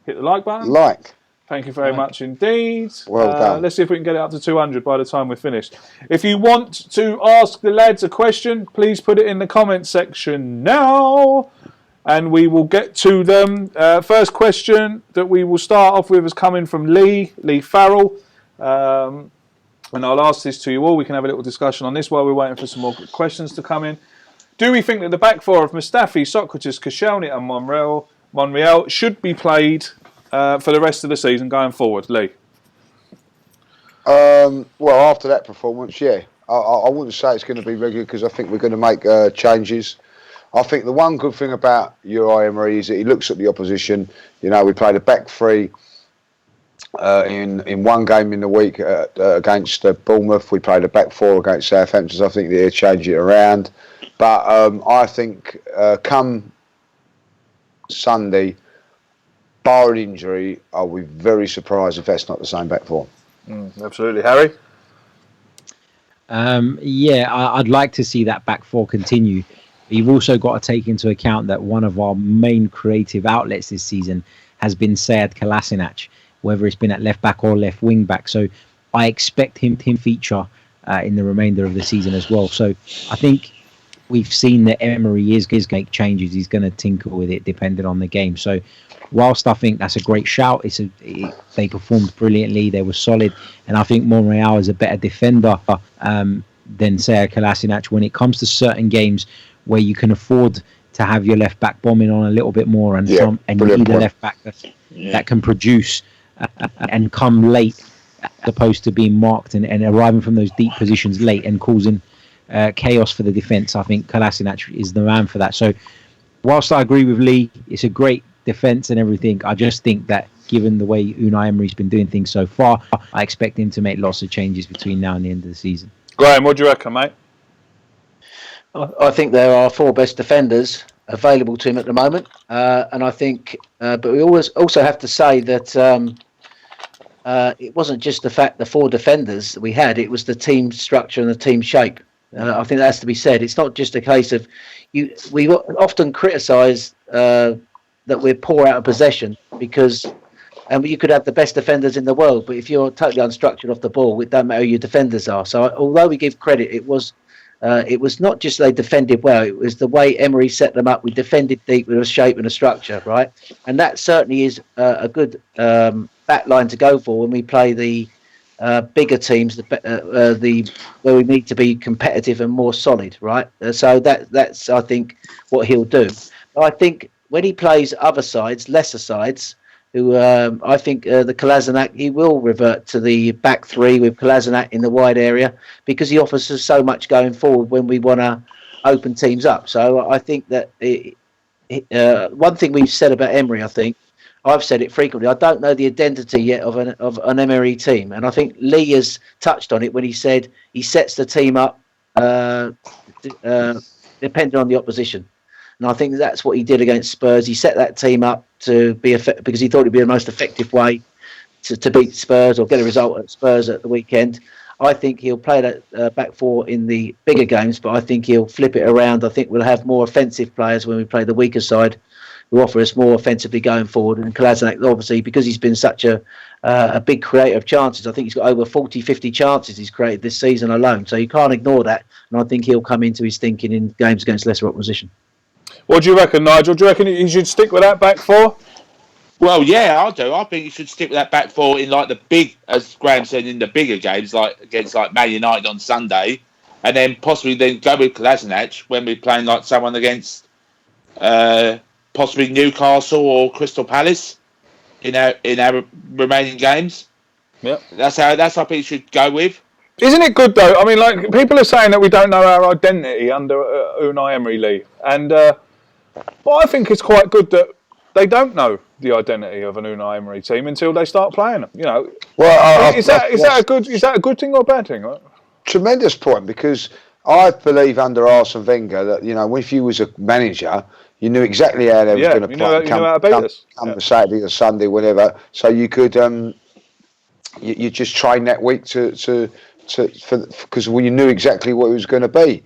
Hit the like button. Like. Thank you very much indeed. Well done. Let's see if we can get it up to 200 by the time we're finished. If you want to ask the lads a question, please put it in the comment section now, and we will get to them. First question that we will start off with is coming from Lee Farrell. And I'll ask this to you all. We can have a little discussion on this while we're waiting for some more questions to come in. Do we think that the back four of Mustafi, Socrates, Koscielny and Monreal should be played for the rest of the season going forward, Lee? Well, after that performance, I wouldn't say it's going to be regular, because I think we're going to make changes. I think the one good thing about Unai Emery is that he looks at the opposition. You know, we played a back three in one game in the week against Bournemouth. We played a back four against Southampton. So I think they'll change it around. But I think come Sunday, barring injury, I'll be very surprised if that's not the same back four. Absolutely. Harry? I'd like to see that back four continue. You've also got to take into account that one of our main creative outlets this season has been Sead Kolasinac, whether it's been at left back or left wing back. So I expect him to feature in the remainder of the season as well. So I think we've seen that Emery is going to make changes. He's going to tinker with it depending on the game. So whilst I think that's a great shout, they performed brilliantly. They were solid. And I think Monreal is a better defender than Sead Kolasinac when it comes to certain games where you can afford to have your left back bombing on a little bit more, and you need a left back that can produce and come late, as opposed to being marked and arriving from those deep positions late and causing chaos for the defence. I think Kolasinac is the man for that. So whilst I agree with Lee, it's a great defence and everything, I just think that given the way Unai Emery's been doing things so far, I expect him to make lots of changes between now and the end of the season. Graham, what do you reckon, mate? I think there are four best defenders available to him at the moment, and I think, but we also have to say that it wasn't just the four defenders that we had; it was the team structure and the team shape. I think that has to be said. It's not just a case of we often criticise that we're poor out of possession because. And you could have the best defenders in the world, but if you're totally unstructured off the ball, it doesn't matter who your defenders are. So, although we give credit, it was not just they defended well; it was the way Emery set them up. We defended deep with a shape and a structure, right? And that certainly is a good back line to go for when we play the bigger teams, the where we need to be competitive and more solid, right? So that's I think what he'll do. I think when he plays other sides, lesser sides. Who I think the Kolasinac, he will revert to the back three with Kolasinac in the wide area because he offers us so much going forward when we want to open teams up. So I think that one thing we've said about Emery, I think I've said it frequently. I don't know the identity yet of an Emery team, and I think Lee has touched on it when he said he sets the team up depending on the opposition. And I think that's what he did against Spurs. He set that team up to be effective because he thought it'd be the most effective way to beat Spurs or get a result at Spurs at the weekend. I think he'll play that back four in the bigger games, but I think he'll flip it around. I think we'll have more offensive players when we play the weaker side who offer us more offensively going forward. And Kolasinac, obviously, because he's been such a big creator of chances, I think he's got over 40, 50 chances he's created this season alone. So you can't ignore that. And I think he'll come into his thinking in games against lesser opposition. What do you reckon, Nigel? Do you reckon he should stick with that back four? Well, yeah, I do. I think you should stick with that back four in like the big, as Graham said, in the bigger games, like against like Man United on Sunday, and then possibly then go with Kolasinac when we're playing like someone against possibly Newcastle or Crystal Palace in our remaining games. Yeah, that's how I think you should go with. Isn't it good though? I mean, like people are saying that we don't know our identity under Unai Emery, Lee, and but I think it's quite good that they don't know the identity of an Unai Emery team until they start playing them. You know, well, is that a good thing or a bad thing? Right? Tremendous point, because I believe under Arsene Wenger that, you know, if you was a manager, you knew exactly how they were going to play. Come Saturday or Sunday, whatever. So you could you just train that week because you knew exactly what it was going to be.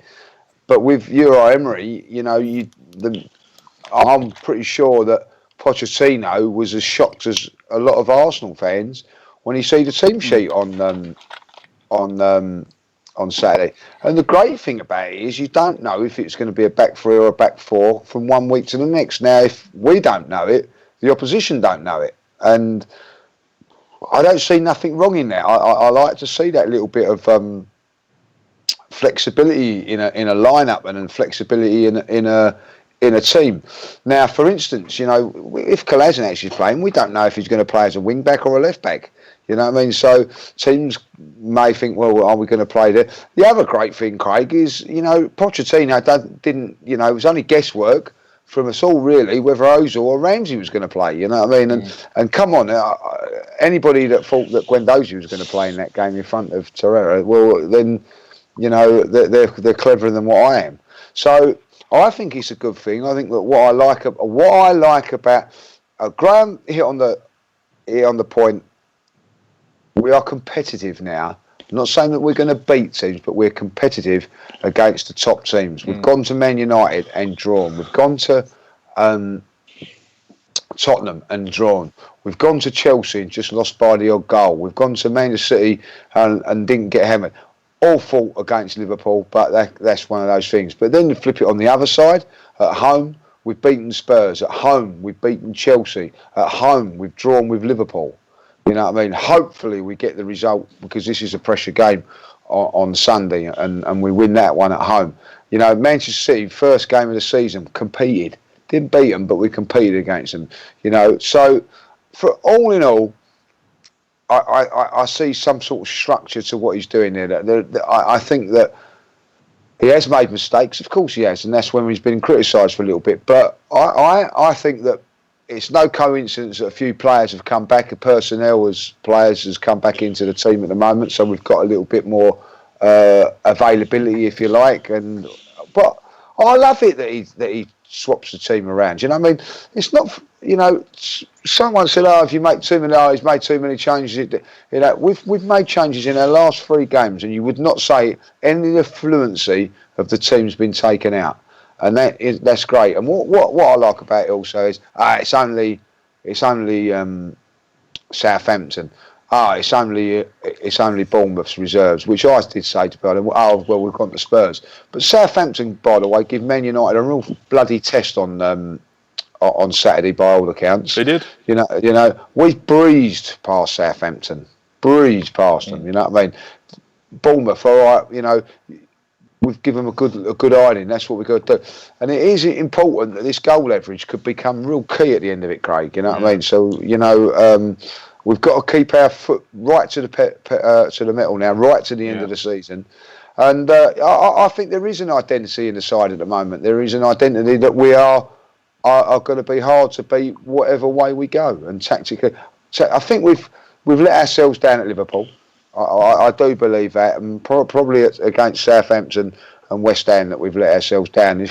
But with Unai Emery, you know, I'm pretty sure that Pochettino was as shocked as a lot of Arsenal fans when he see the team sheet on Saturday. And the great thing about it is you don't know if it's going to be a back three or a back four from one week to the next. Now, if we don't know it, the opposition don't know it. And I don't see nothing wrong in that. I like to see that little bit of flexibility in a lineup and flexibility in a team. Now, for instance, you know, if Kolasinac is playing, we don't know if he's going to play as a wing back or a left back. You know what I mean? So teams may think, well, are we going to play there? The other great thing, Craig, is, you know, Pochettino didn't, you know, it was only guesswork from us all, really, whether Ozil or Ramsey was going to play. You know what I mean? And come on, anybody that thought that Guendouzi was going to play in that game in front of Torreira, well, then, you know, they're cleverer than what I am. So I think it's a good thing. I think that what I like about Graham hit on the point. We are competitive now. I'm not saying that we're going to beat teams, but we're competitive against the top teams. We've gone to Man United and drawn. We've gone to Tottenham and drawn. We've gone to Chelsea and just lost by the odd goal. We've gone to Man City and didn't get hammered. All fought against Liverpool, but that's one of those things. But then you flip it on the other side. At home, we've beaten Spurs. At home, we've beaten Chelsea. At home, we've drawn with Liverpool. You know what I mean? Hopefully we get the result, because this is a pressure game on Sunday, and we win that one at home. You know, Manchester City, first game of the season, competed. Didn't beat them, but we competed against them. You know, so for all in all, I see some sort of structure to what he's doing there. I think that he has made mistakes. Of course he has, and that's when he's been criticised for a little bit. But I think that it's no coincidence that a few players have come back. The personnel as players has come back into the team at the moment, so we've got a little bit more availability, if you like. But I love it that he swaps the team around. You know what I mean? It's not, you know, someone said, if you make too many, he's made too many changes. You know, we've made changes in our last 3 games, and you would not say any of the fluency of the team's been taken out. And that's great. And what I like about it also is it's only Southampton. It's only Bournemouth's reserves, which I did say to Bernard. Well, we've gone to Spurs. But Southampton, by the way, give Man United a real bloody test on Saturday by all accounts. They did. You know, we breezed past Southampton, them. You know what I mean? Bournemouth, all right. You know, we've given them a good ironing. That's what we've got to do. And it is important that this goal leverage could become real key at the end of it, Craig. You know what I mean? So, you know, we've got to keep our foot right to the metal now, right to the end of the season. And I think there is an identity in the side at the moment. There is an identity that we are going to be hard to beat whatever way we go. And tactically, I think we've let ourselves down at Liverpool. I do believe that, and probably against Southampton, and West Ham that we've let ourselves down.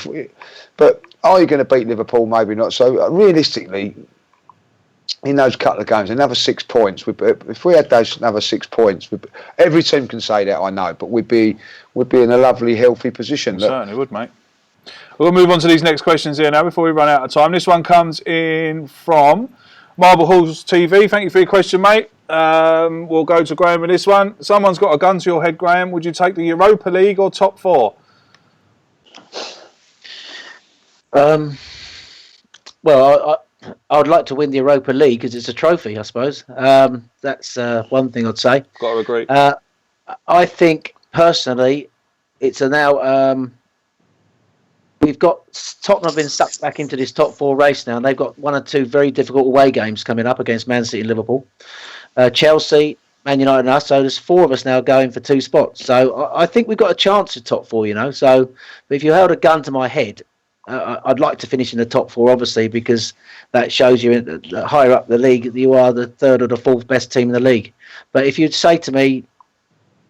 But are you going to beat Liverpool? Maybe not. So realistically, in those couple of games, another 6 points. If we had those another 6 points, every team can say that, I know, but we'd be in a lovely, healthy position. Certainly would, mate. We'll move on to these next questions here now before we run out of time. This one comes in from Marble Halls TV. Thank you for your question, mate. We'll go to Graham with this one. Someone's got a gun to your head, Graham. Would you take the Europa League or top four? Well, I would like to win the Europa League because it's a trophy, I suppose. That's one thing I'd say. Got to agree. I think, personally, it's now... we've got Tottenham been sucked back into this top four race now, and they've got 1 or 2 very difficult away games coming up against Man City and Liverpool. Chelsea, Man United and us, so there's 4 of us now going for 2 spots. So I think we've got a chance at top 4, So if you held a gun to my head, I'd like to finish in the top 4, obviously, because that shows you that higher up the league, you are the 3rd or the 4th best team in the league. But if you'd say to me,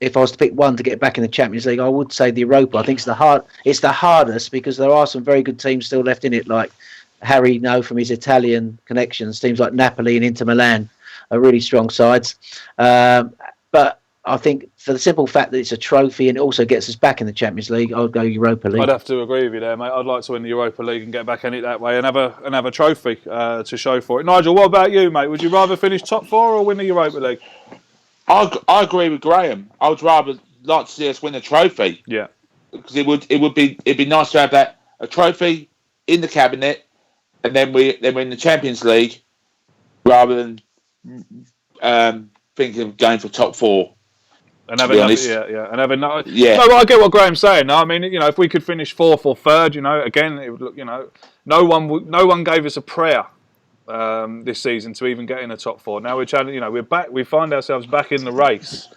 if I was to pick one to get back in the Champions League, I would say the Europa. I think it's the hardest because there are some very good teams still left in it, like Harry from his Italian connections. Teams like Napoli and Inter Milan are really strong sides. But I think for the simple fact that it's a trophy and it also gets us back in the Champions League, I would go Europa League. I'd have to agree with you there, mate. I'd like to win the Europa League and get back in it that way and have a trophy to show for it. Nigel, what about you, mate? Would you rather finish top 4 or win the Europa League? I agree with Graham. I would rather like to see us win a trophy. Yeah, because it'd be nice to have a trophy in the cabinet, and then we're in the Champions League, rather than thinking of going for top 4. And have another, and have another. Yeah. No, I get what Graham's saying. I mean, if we could finish 4th or 3rd, again, it would look, no one gave us a prayer. This season to even get in the top 4. Now we're challenging. We're back. We find ourselves back in the race.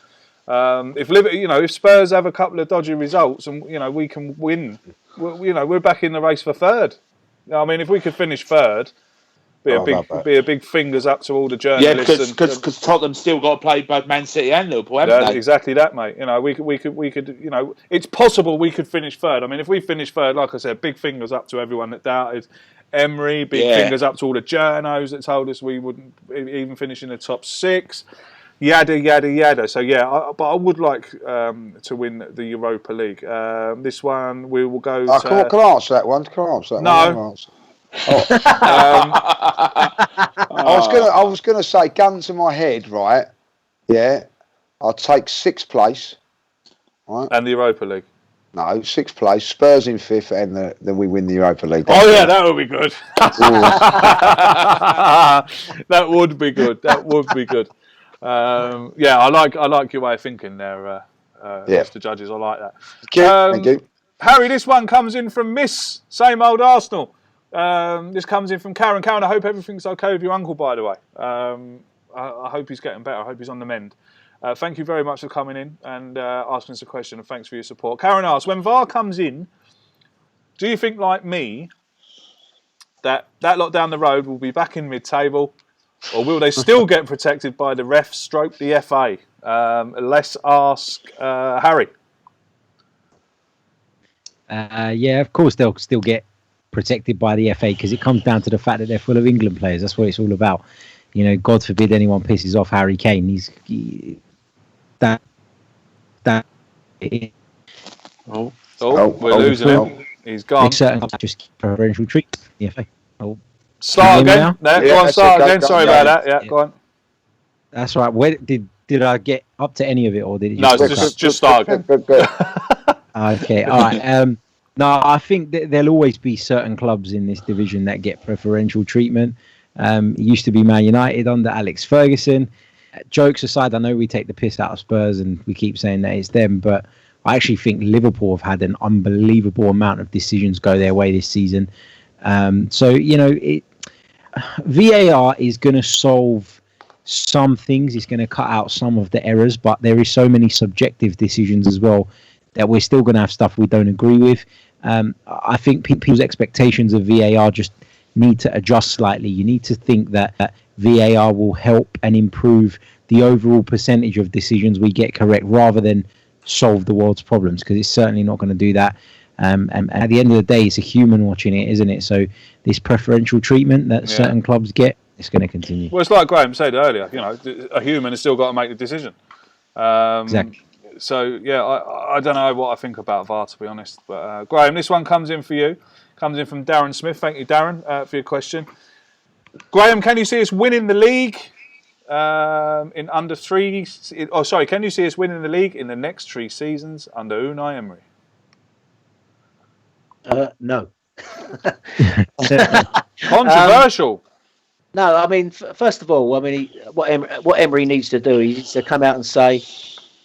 If Spurs have a couple of dodgy results and we can win, we're back in the race for 3rd. I mean, if we could finish 3rd, be a big fingers up to all the journalists. Yeah, because Tottenham still got to play both Man City and Liverpool, haven't they? Exactly that, mate. We could. It's possible we could finish 3rd. I mean, if we finish 3rd, like I said, big fingers up to everyone that doubted. Emery, big fingers up to all the journos that told us we wouldn't even finish in the top 6. Yada, yada, yada. So, but I would like to win the Europa League. This one, we will go to... Can I answer that one? No. I was going to say, gun to my head, right? Yeah. I'll take 6th place. Right? And the Europa League. No, 6th place, Spurs in 5th, and then we win the Europa League. That would be good. That would be good. I like your way of thinking there, Mr. Judges. I like that. Thank you. Harry, this one comes in from Miss Same Old Arsenal. This comes in from Karen. Karen, I hope everything's okay with your uncle, by the way. I hope he's getting better. I hope he's on the mend. Thank you very much for coming in and asking us a question, and thanks for your support. Karen asks, when VAR comes in, do you think, like me, that lot down the road will be back in mid-table, or will they still get protected by the ref stroke the FA? Let's ask Harry. Of course they'll still get protected by the FA because it comes down to the fact that they're full of England players. That's what it's all about. God forbid anyone pisses off Harry Kane. We're losing him. He's gone. Just preferential treatment. The FA. Start again. Start again. Sorry about that. Yeah, go on. That's right. Where did I get up to any of it, or did it just start again? Okay. All right. No, I think that there'll always be certain clubs in this division that get preferential treatment. It used to be Man United under Alex Ferguson. Jokes aside, I know we take the piss out of Spurs and we keep saying that it's them, but I actually think Liverpool have had an unbelievable amount of decisions go their way this season. VAR is going to solve some things. It's going to cut out some of the errors, but there is so many subjective decisions as well that we're still going to have stuff we don't agree with. I think people's expectations of VAR just need to adjust slightly. You need to think that VAR will help and improve the overall percentage of decisions we get correct, rather than solve the world's problems, because it's certainly not going to do that. And at the end of the day, it's a human watching it, isn't it? So this preferential treatment that certain clubs get, it's going to continue. Well, it's like Graham said earlier. A human has still got to make the decision. Exactly. So I don't know what I think about VAR, to be honest. But Graham, this one comes in for you. Comes in from Darren Smith. Thank you, Darren, for your question. Graham, can you see us winning the league in under three? Can you see us winning the league in the next 3 seasons under Unai Emery? No. Controversial. No, I mean, first of all, what Emery needs to do, he needs to come out and say,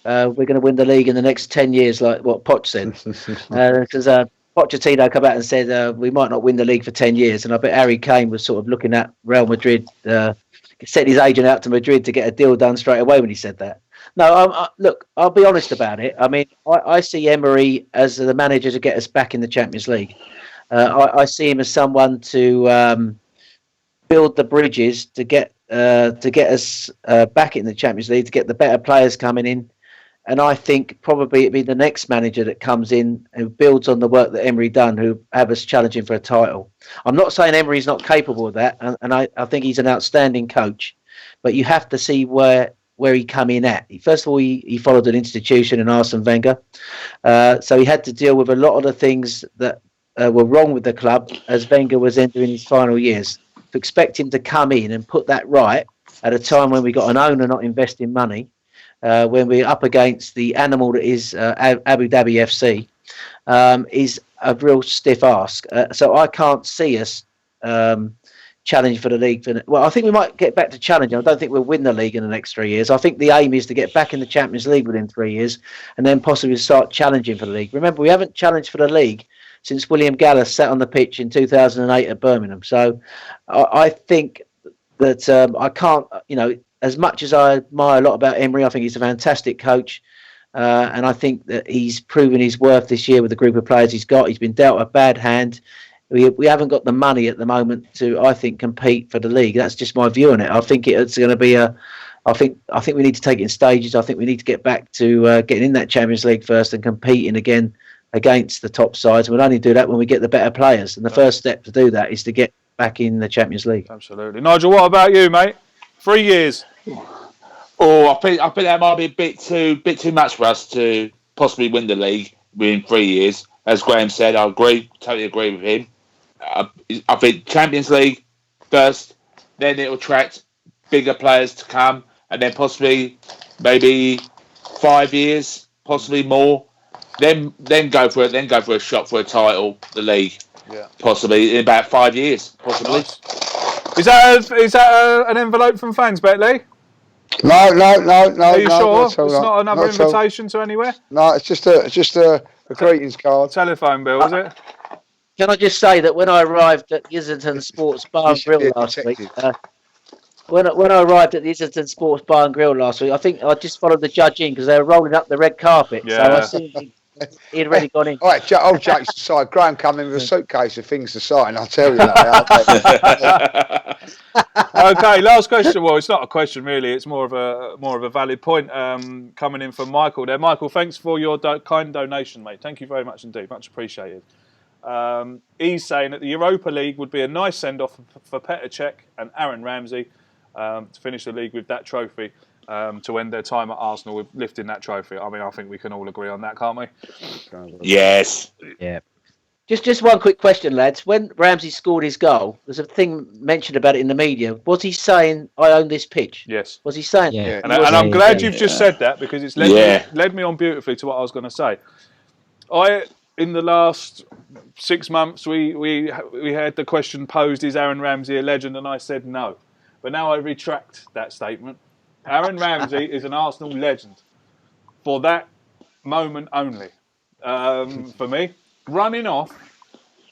we're going to win the league in the next 10 years, like what Poch said. Because Pochettino came out and said we might not win the league for 10 years. And I bet Harry Kane was sort of looking at Real Madrid, sent his agent out to Madrid to get a deal done straight away when he said that. No, look, I'll be honest about it. I mean, I see Emery as the manager to get us back in the Champions League. I see him as someone to build the bridges to get us back in the Champions League, to get the better players coming in. And I think probably it'd be the next manager that comes in who builds on the work that Emery done, who have us challenging for a title. I'm not saying Emery's not capable of that, and I think he's an outstanding coach. But you have to see where he come in at. First of all, he followed an institution in Arsene Wenger. So he had to deal with a lot of the things that were wrong with the club as Wenger was entering his final years. To expect him to come in and put that right at a time when we got an owner not investing money, when we're up against the animal that is Abu Dhabi FC, is a real stiff ask. So I can't see us challenge for the league. I think we might get back to challenging. I don't think we'll win the league in the next 3 years. I think the aim is to get back in the Champions League within 3 years and then possibly start challenging for the league. Remember, we haven't challenged for the league since William Gallas sat on the pitch in 2008 at Birmingham. So I think that I can't, as much as I admire a lot about Emery, I think he's a fantastic coach. And I think that he's proven his worth this year with the group of players he's got. He's been dealt a bad hand. We haven't got the money at the moment to, I think, compete for the league. That's just my view on it. I think it's going to be I think we need to take it in stages. I think we need to get back to getting in that Champions League first and competing again against the top sides. We'll only do that when we get the better players. And the first step to do that is to get back in the Champions League. Absolutely. Nigel, what about you, mate? 3 years. I think that might be a bit too much for us to possibly win the league within 3 years. As Graham said, I totally agree with him. I think Champions League first, then it'll attract bigger players to come, and then possibly maybe 5 years, possibly more. Then go for it. Then go for a shot for a title, the league. Yeah. Possibly in about 5 years. Possibly. Nice. Is that an envelope from fans, Betley? No. Are you sure? It's not another not invitation to anywhere? No, it's just a greetings card. Telephone bill, is it? Can I just say that when I arrived at the Islington Sports Bar and Grill last week, when I arrived at the Islington Sports Bar and Grill last week, I think I just followed the judge in because they were rolling up the red carpet. Yeah. So I assumed he'd already gone in. All right, jokes aside, Graham come in with a suitcase of things to sign. I'll tell you that. Okay, last question. Well, it's not a question really. It's more of a valid point coming in from Michael there. Michael, thanks for your kind donation, mate. Thank you very much indeed. Much appreciated. He's saying that the Europa League would be a nice send-off for Petr Cech and Aaron Ramsey to finish the league with that trophy, to end their time at Arsenal with lifting that trophy. I mean, I think we can all agree on that, can't we? Yes. Yeah. Just one quick question, lads. When Ramsey scored his goal, there's a thing mentioned about it in the media. Was he saying, I own this pitch? Yes. Was he saying that? Yeah. And I'm glad you've just said that, because it's led me on beautifully to what I was going to say. In the last 6 months, we had the question posed, is Aaron Ramsey a legend? And I said no. But now I retract that statement. Aaron Ramsey is an Arsenal legend for that moment only. For me, running off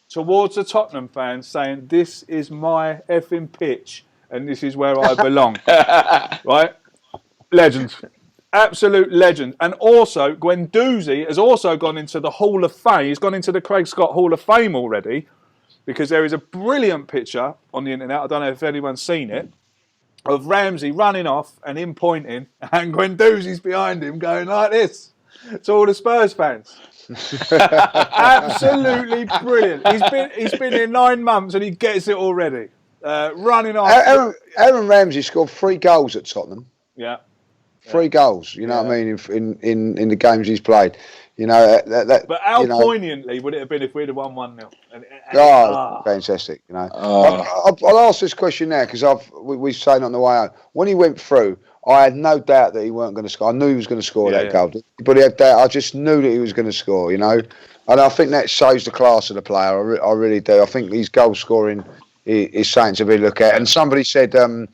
towards the Tottenham fans saying, this is my effing pitch and this is where I belong. Right? Legend. Absolute legend. And also, Guendouzi has also gone into the Hall of Fame. He's gone into the Craig Scott Hall of Fame already, because there is a brilliant picture on the internet, I don't know if anyone's seen it, of Ramsey running off and him pointing, and Guendouzi's behind him going like this. to all the Spurs fans. Absolutely brilliant. He's been here 9 months and he gets it already. Running off. Aaron Ramsey scored 3 goals at Tottenham. Yeah. 3 goals. You know what I mean? In the games he's played. You know that. But how poignantly would it have been if we'd have won 1-0? Fantastic! You know, I'll ask this question now because we've said on the way out when he went through. I had no doubt that he weren't going to score. I knew he was going to score that goal, but he had doubt. I just knew that he was going to score. You know, and I think that shows the class of the player. I really do. I think his goal scoring is something to be looked at. And somebody said to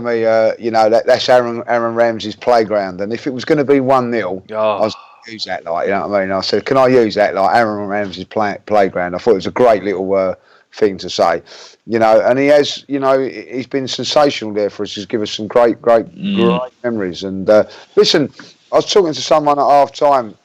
me, you know, that's Aaron Ramsey's playground. And if it was going to be 1-0, I was use that like, you know what I mean? I said, can I use that like Aaron Ramsey's playground? I thought it was a great little thing to say, you know. And he has, you know, he's been sensational there for us. He's given us some great memories. And listen, I was talking to someone at half time,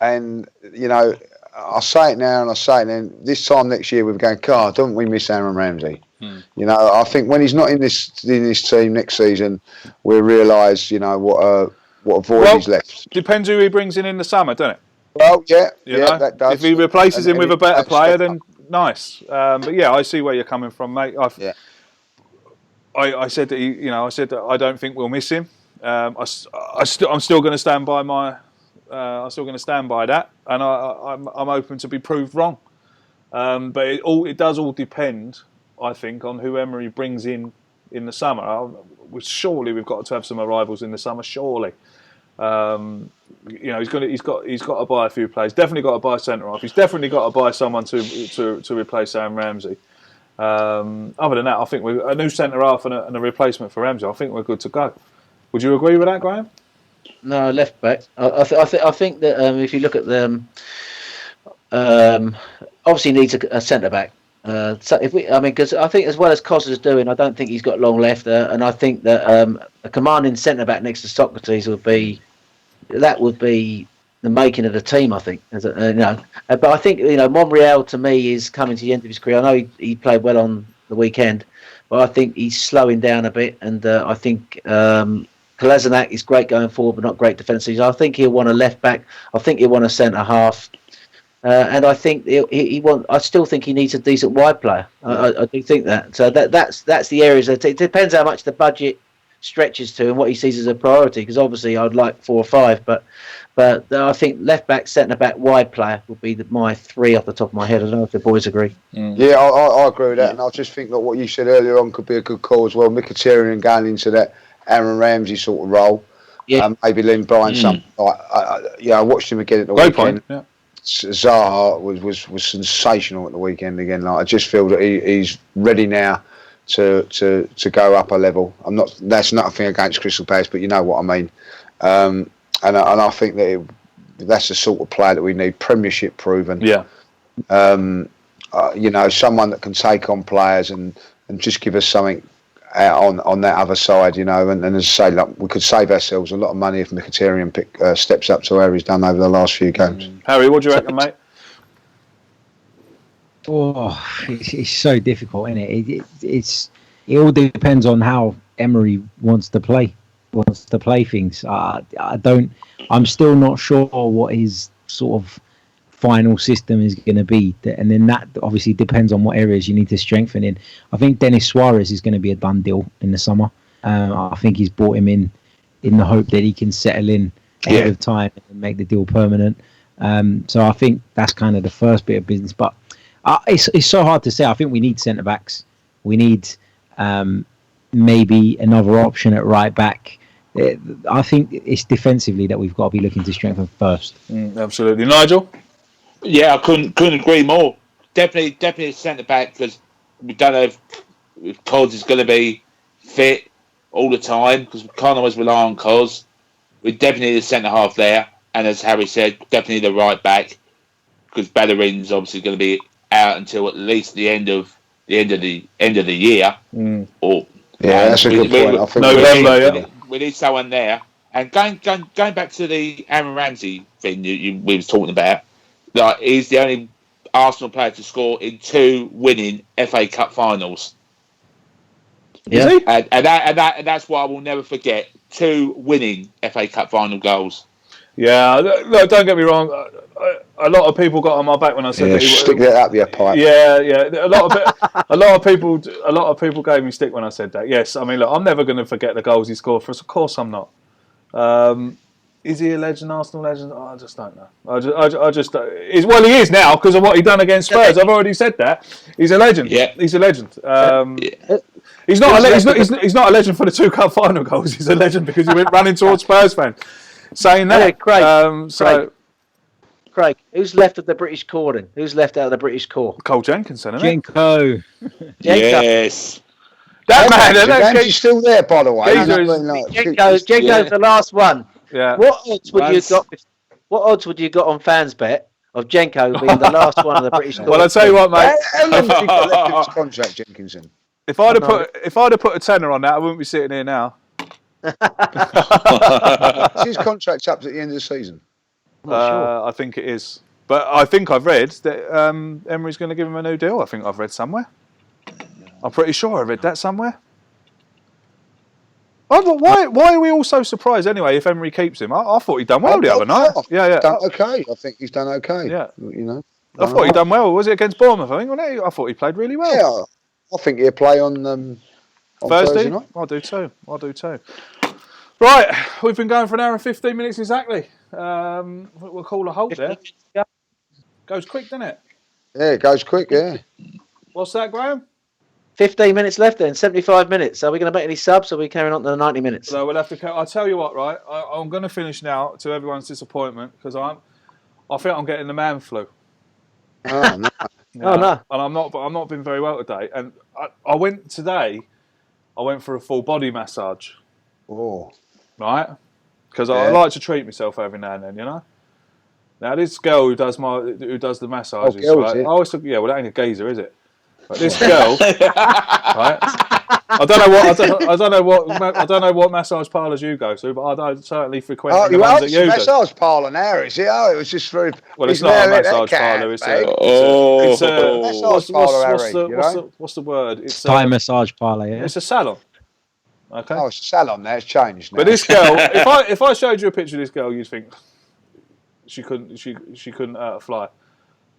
and you know, I say it now and I say it then. This time next year, we're going, God, don't we miss Aaron Ramsey? You know, I think when he's not in this team next season, we'll realise, you know, what a void he's left. Depends who he brings in the summer, doesn't it? Well, that does. If he replaces him with a better player, then nice. But yeah, I see where you're coming from, mate. I said that I said that I don't think we'll miss him. I'm still going to stand by my. I'm still going to stand by that, and I'm open to be proved wrong. But it does all depend, I think, on who Emery brings in the summer. Surely we've got to have some arrivals in the summer. Surely. You know, he's got to buy a few players. Definitely got to buy a centre half. He's definitely got to buy someone to replace Aaron Ramsey. Other than that, I think a new centre half and a replacement for Ramsey. I think we're good to go. Would you agree with that, Graham? No, left back. I think that if you look at them, obviously needs a centre back. So because I think as well as Costa's doing, I don't think he's got long left, and I think that a commanding centre back next to Socrates would be the making of the team. I think, but I think Monreal to me is coming to the end of his career. I know he played well on the weekend, but I think he's slowing down a bit, and I think Kolasinac is great going forward, but not great defensively. So I think he'll want a left back. I think he'll want a centre half. And I think I still think he needs a decent wide player. I do think that. So that's the areas. It depends how much the budget stretches to and what he sees as a priority. Because obviously I'd like 4 or 5, but I think left back, centre back, wide player would be my 3 off the top of my head. I don't know if the boys agree. Yeah, I agree with that, and I just think that what you said earlier on could be a good call as well. Mkhitaryan going into that Aaron Ramsey sort of role. Yeah. Maybe Lynn Bryan something like. I watched him again at the weekend. Point. Yeah. Zaha was sensational at the weekend again. Like, I just feel that he's ready now to go up a level. That's nothing against Crystal Palace, but you know what I mean. And I think that that's the sort of player that we need, Premiership proven. Yeah. Someone that can take on players and just give us something out on that other side, and as I say, like, we could save ourselves a lot of money if Mkhitaryan steps up to where he's done over the last few games. Harry, what do you reckon, mate? Oh, it's so difficult, isn't it? It all depends on how Emery wants to play things. I'm still not sure what his sort of final system is going to be, and then that obviously depends on what areas you need to strengthen in. I think Denis Suarez is going to be a done deal in the summer. I think he's brought him in the hope that he can settle in ahead of time and make the deal permanent. So I think that's kind of the first bit of business. But it's so hard to say. I think we need centre backs. We need maybe another option at right back. I think it's defensively that we've got to be looking to strengthen first. Absolutely, Nigel. Yeah, I couldn't agree more. Definitely a centre back, because we don't know if Cos is going to be fit all the time, because we can't always rely on Cos. We definitely need a centre half there, and as Harry said, definitely the right back, because Bellerin's obviously going to be out until at least the end of the year. That's a good point. I think November. We need someone there. And going back to the Aaron Ramsey thing we was talking about. Like, he's the only Arsenal player to score in 2 winning FA Cup finals. Yeah, and that's what I will never forget. 2 winning FA Cup final goals. Yeah, look, don't get me wrong. A lot of people got on my back when I said that. Stick that up your pipe. Yeah. A lot of people gave me stick when I said that. Yes, I mean, look, I'm never going to forget the goals he scored for us. Of course, I'm not. Is he a legend, Arsenal legend? Oh, I just don't know. I just well, he is now because of what he done against Spurs. I've already said that. He's a legend. Yeah, he's a legend. He's not a legend for the 2 cup final goals. He's a legend because he went running towards Spurs fans. Saying that, Craig, who's left of the British core then? Who's left out of the British core? Cole Jenkinson, isn't it? Jenko. yes. That man, he's still there, by the way. Jenko's the last one. Yeah. What odds would you got on FansBet of Jenko being the last one of the British core? Well, I'll tell you what, mate. How long has he got left in his contract, Jenkinson? If I'd have put a tenner on that, I wouldn't be sitting here now. His contract's up at the end of the season. I think it is, but I think I've read that Emery's going to give him a new deal. I think I've read somewhere. I'm pretty sure I read that somewhere. Why are we all so surprised anyway? If Emery keeps him, I thought he'd done well the other night. Yeah. Done okay. I think he's done okay. Yeah. I thought he'd done well. Was it against Bournemouth? I think, wasn't it? I thought he played really well. Yeah. I think he'll play on Thursday night. I do too. Right, we've been going for an hour and 15 minutes exactly. We'll call a halt there. Goes quick, doesn't it? Yeah, it goes quick, yeah. What's that, Graham? 15 minutes left then, 75 minutes. Are we going to make any subs or are we carrying on to the 90 minutes? So we'll have to. I'll tell you what, right? I'm going to finish now to everyone's disappointment because I think I'm getting the man flu. Oh, no. Oh, no. And I'm not been very well today. And I went today. I went for a full body massage. Oh. Right? Because I like to treat myself every now and then, you know. Now this girl who does the massages, right? I always think, well, that ain't a geezer, is it? But this girl, right? I don't know what massage parlours you go to, but I certainly frequent the ones that you do. Massage parlour now, is it? Oh, it was just very. Well, it's not a massage parlour. It's a massage parlour. What's the word? It's Thai massage parlour. Yeah. It's a salon. Okay. Oh, it's a salon now. It's changed now. But this girl, if I showed you a picture of this girl, you'd think she couldn't hurt a fly.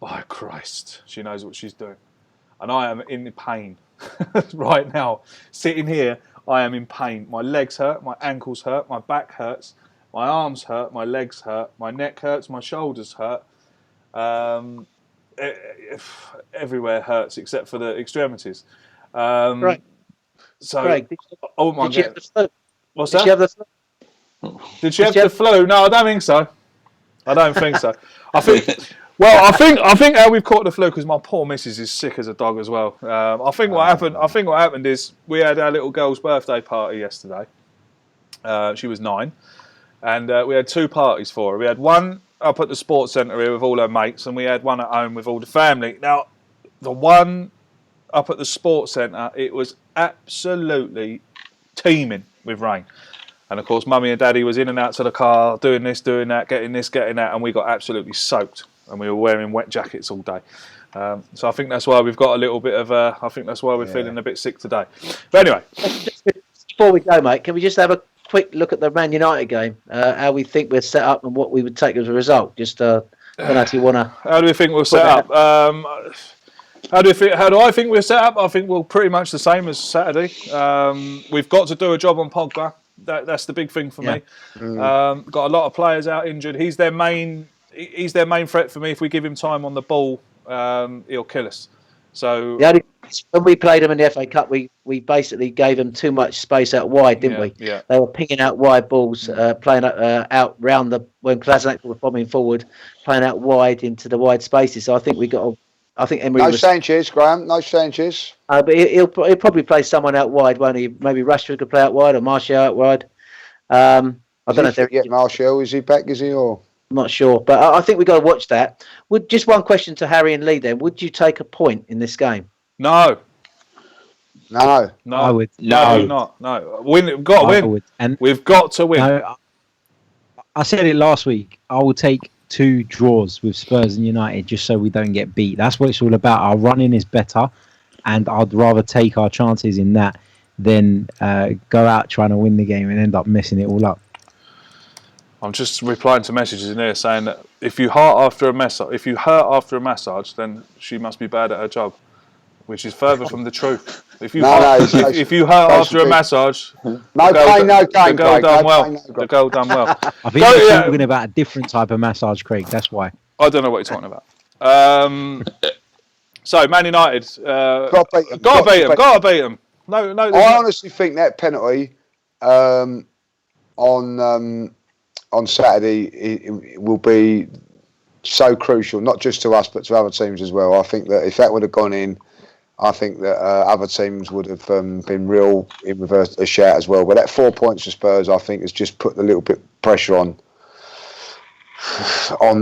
By Christ, she knows what she's doing, and I am in pain right now. Sitting here, I am in pain. My legs hurt, my ankles hurt, my back hurts, my arms hurt, my legs hurt, my neck hurts, my shoulders hurt. Everywhere hurts except for the extremities. Right. So, Craig, did she have the flu? What's that? Did she have the flu? Did she have the flu? No, I don't think so. I think how we've caught the flu because my poor missus is sick as a dog as well. I think what happened is we had our little girl's birthday party yesterday. She was 9, and we had 2 parties for her. We had one up at the sports centre here with all her mates, and we had one at home with all the family. Now, the one up at the sports centre, it was absolutely teeming with rain. And of course, Mummy and Daddy was in and out to the car, doing this, doing that, getting this, getting that, and we got absolutely soaked. And we were wearing wet jackets all day. So I think that's why we've got a little bit of. I think that's why we're feeling a bit sick today. But anyway, before we go, mate, can we just have a quick look at the Man United game? How we think we're set up and what we would take as a result? Just I don't know if you want to. How do we think we're set up? How do I think we're set up? I think we're pretty much the same as Saturday. We've got to do a job on Pogba. That's the big thing for me. Got a lot of players out injured. He's their main threat for me. If we give him time on the ball, he'll kill us. So when we played them in the FA Cup, we basically gave them too much space out wide, didn't we? Yeah. They were picking out wide balls, playing out round when Kolasinac was bombing forward, playing out wide into the wide spaces. So I think I think Emery. No Sanchez, Graham. No Sanchez. But he'll probably play someone out wide, won't he? Maybe Rashford could play out wide or Martial out wide. I don't know if they're get Martial. Is he back? Is he or? I'm not sure, but I think we've got to watch that. Just one question to Harry and Lee then. Would you take a point in this game? No. I would. No. We've got to win. And we've got to win. No, I said it last week. I will take 2 draws with Spurs and United just so we don't get beat. That's what it's all about. Our running is better, and I'd rather take our chances in that than go out trying to win the game and end up messing it all up. I'm just replying to messages in here saying that if you hurt after a massage, then she must be bad at her job, which is further from the truth. If you hurt after a massage, no pain, no gain. The girl done well. The girl done well. I think you're talking about a different type of massage, Craig. That's why. I don't know what you're talking about. So Man United, got to beat them. No. I honestly think that penalty on Saturday it will be so crucial, not just to us but to other teams as well. I think that if that would have gone in, I think that other teams would have been real in reverse a shout as well. But that 4 points for Spurs, I think, has just put a little bit of pressure on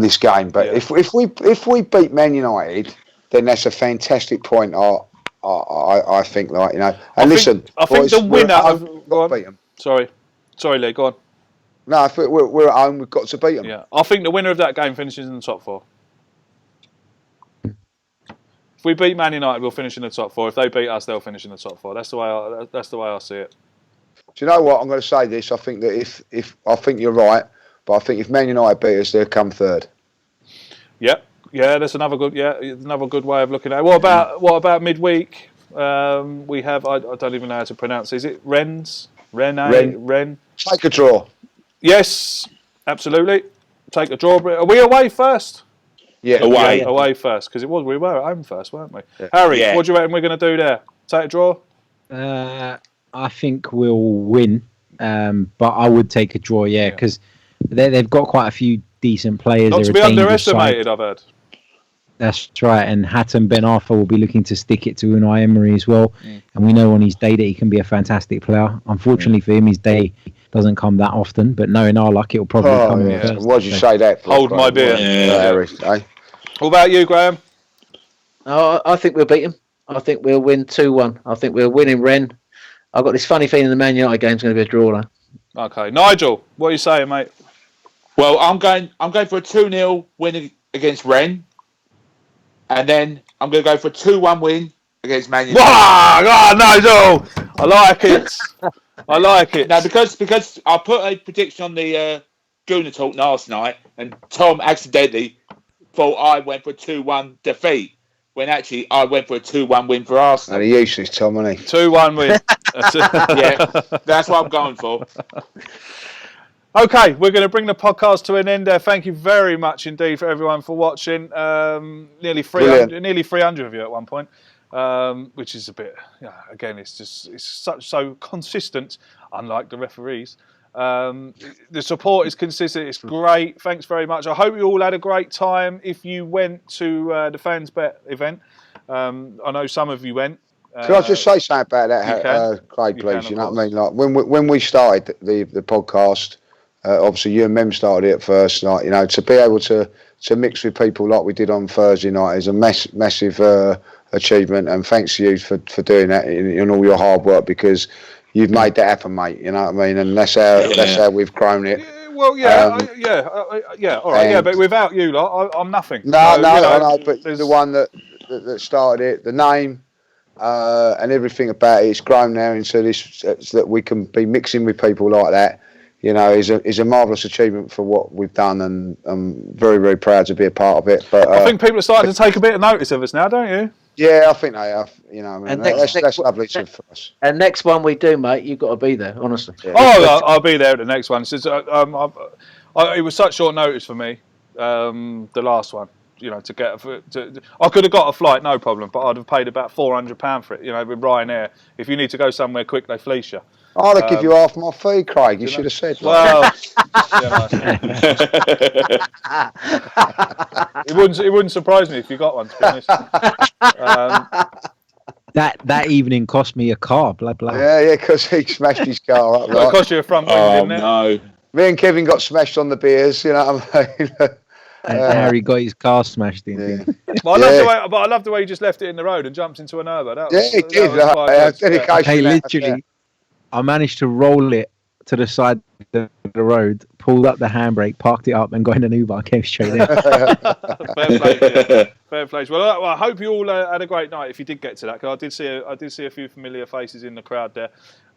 this game. But if we beat Man United, then that's a fantastic point. I think, like, you know. And I think the winner. Beat them. Sorry, Lee. Go on. No, if we're at home, we've got to beat them. Yeah, I think the winner of that game finishes in the top 4. If we beat Man United, we'll finish in the top 4. If they beat us, they'll finish in the top 4. That's the way I see it. Do you know what? I'm going to say this. I think that if I think you're right, but I think if Man United beat us, they'll come third. Yep. Yeah, that's another good way of looking at it. What about midweek? We have I don't even know how to pronounce it. Is it Rennes? Ren? Take a draw. Yes, absolutely. Take a draw. Are we away first? Yeah, away first, because we were at home first, weren't we? Yeah. Harry, what do you reckon we're going to do there? Take a draw? I think we'll win, but I would take a draw, because they've got quite a few decent players. Not to be underestimated, I've heard. That's right, and Hatem Ben Arfa will be looking to stick it to Unai Emery as well. And we know on his day that he can be a fantastic player. Unfortunately for him, his day doesn't come that often, but knowing our luck, it'll probably come. Yeah. Why'd you say that? Hold my beer. What about you, Graham? I think we'll beat him. I think we'll win 2-1. I think we'll win in Rennes. I've got this funny feeling the Man United game's going to be a draw, though. Okay, Nigel, what are you saying, mate? Well, I'm going for a 2-0 win against Rennes. And then I'm going to go for a 2-1 win against Man United. Wow, Nigel! I like it. Now, because I put a prediction on the Gooner Talk last night, and Tom accidentally thought I went for a 2-1 defeat, when actually I went for a 2-1 win for Arsenal. And he useless, Tom, isn't he? 2-1 win. Yeah, that's what I'm going for. Okay, we're going to bring the podcast to an end there. Thank you very much indeed for everyone for watching. Nearly 300 of you at one point, which is a bit. Again, it's so consistent, unlike the referees. The support is consistent. It's great. Thanks very much. I hope you all had a great time. If you went to the Fans Bet event, I know some of you went. Can I just say something about that, Craig, please? You know what I mean? Like when we started the podcast. Obviously, you and Mem started it at first. Like, you know, to be able to mix with people like we did on Thursday night is a massive achievement. And thanks to you for doing that in all your hard work, because you've made that happen, mate. You know what I mean? And that's how we've grown it. Well, all right, but without you, I'm nothing. No, but the one that started it, the name. And everything about it, it's grown now into this that we can be mixing with people like that. You know, is a marvellous achievement for what we've done, and I'm very, very proud to be a part of it. But I think people are starting to take a bit of notice of us now, don't you? Yeah, I think they have. You know, I mean, that's lovely for us. And next one we do, mate, you've got to be there, honestly. Yeah. I'll be there at the next one. Since it was such short notice for me, the last one. You know, I could have got a flight, no problem, but I'd have paid about £400 for it. You know, with Ryanair, if you need to go somewhere quick, they fleece you. I'd give you half my fee, Craig. You should have said. Well, it wouldn't surprise me if you got one. To be honest, that evening cost me a car. Blah blah. Yeah, because he smashed his car up. It cost you a front wing, didn't it? No. Me and Kevin got smashed on the beers. You know what I mean? And Harry got his car smashed in. Yeah. But I love the way you just left it in the road and jumped into an Uber. He did. Hey, literally. I managed to roll it to the side of the road, pulled up the handbrake, parked it up, and got in an Uber. I came straight in. Fair play flames. Well, I hope you all had a great night. If you did get to that, because I did see a few familiar faces in the crowd there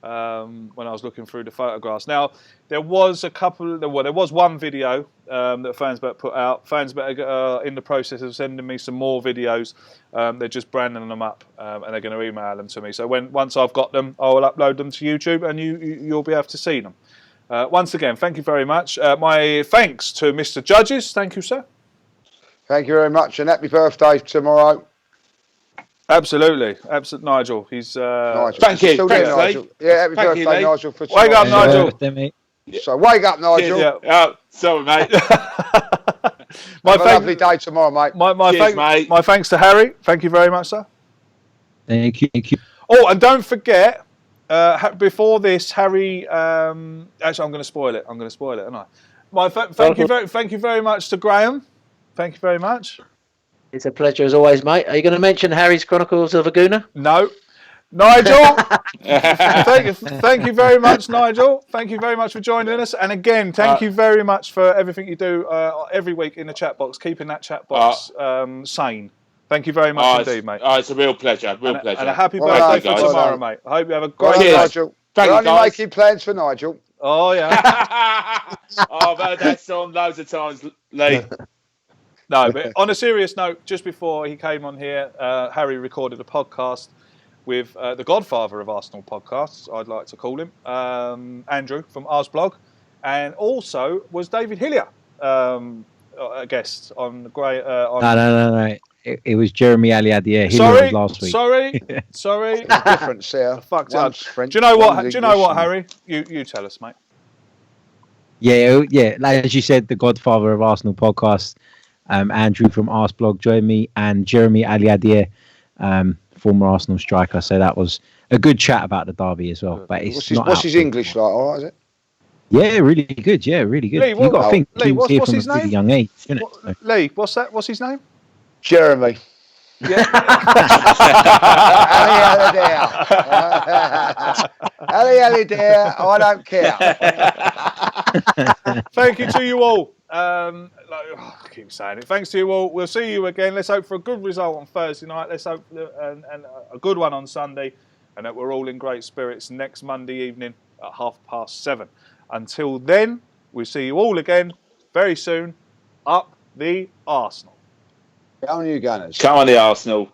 when I was looking through the photographs. Now there was one video that FansBet put out. FansBet are in the process of sending me some more videos. They're just branding them up and they're going to email them to me. So once I've got them, I will upload them to YouTube and you'll be able to see them. Once again, thank you very much. My thanks to Mr. Judges. Thank you, sir. Thank you very much, and happy birthday tomorrow. Absolutely, Nigel. He's Nigel. Thank you. Still Thanks, there, Nigel. Yeah, happy Thank birthday, you, Lee. Nigel. For tomorrow. Wake up, Nigel. Birthday, mate. So wake up, Nigel. Yeah. Oh, sorry, mate. Have a lovely day tomorrow, mate. My thanks to Harry. Thank you very much, sir. Thank you. Oh, and don't forget, before this, Harry. Actually, I'm going to spoil it. Aren't I? Thank you very much to Graham. Thank you very much. It's a pleasure as always, mate. Are you going to mention Harry's Chronicles of a Gooner? No. Nigel, thank you very much, Nigel. Thank you very much for joining us. And again, thank you very much for everything you do every week in the chat box, keeping that chat box sane. Thank you very much indeed, mate. It's a real pleasure. And a happy birthday for tomorrow, mate. I hope you have a great day. Nigel. We're only making plans for Nigel. Oh, yeah. I've heard that song loads of times, Lee. No, but on a serious note, just before he came on here, Harry recorded a podcast with the godfather of Arsenal podcasts, I'd like to call him, Andrew from Ars Blog, and also was David Hillier, a guest on the great. No. It was Jeremy Aliadier. Sorry, was last week. Sorry. Difference here. Fucked up. One's French, Do you know what? one's Harry? You tell us, mate. Yeah. Like as you said, the godfather of Arsenal podcast, Andrew from Ars Blog joined me, and Jeremy Aliadier, former Arsenal striker. So that was a good chat about the derby as well. But it's what's his English like? All right, is it? Yeah, really good. Yeah, really good. Lee, You got to think he was here what's from a his name? really young age, isn't it? Lee, what's that? What's his name? Jeremy. Yeah. Hello, dear. I don't care. Thank you to you all. I keep saying it. Thanks to you all. We'll see you again. Let's hope for a good result on Thursday night. Let's hope and a good one on Sunday, and that we're all in great spirits next Monday evening at 7:30. Until then, we'll see you all again very soon. Up the Arsenal. Come on, you Gunners. Come on, the Arsenal.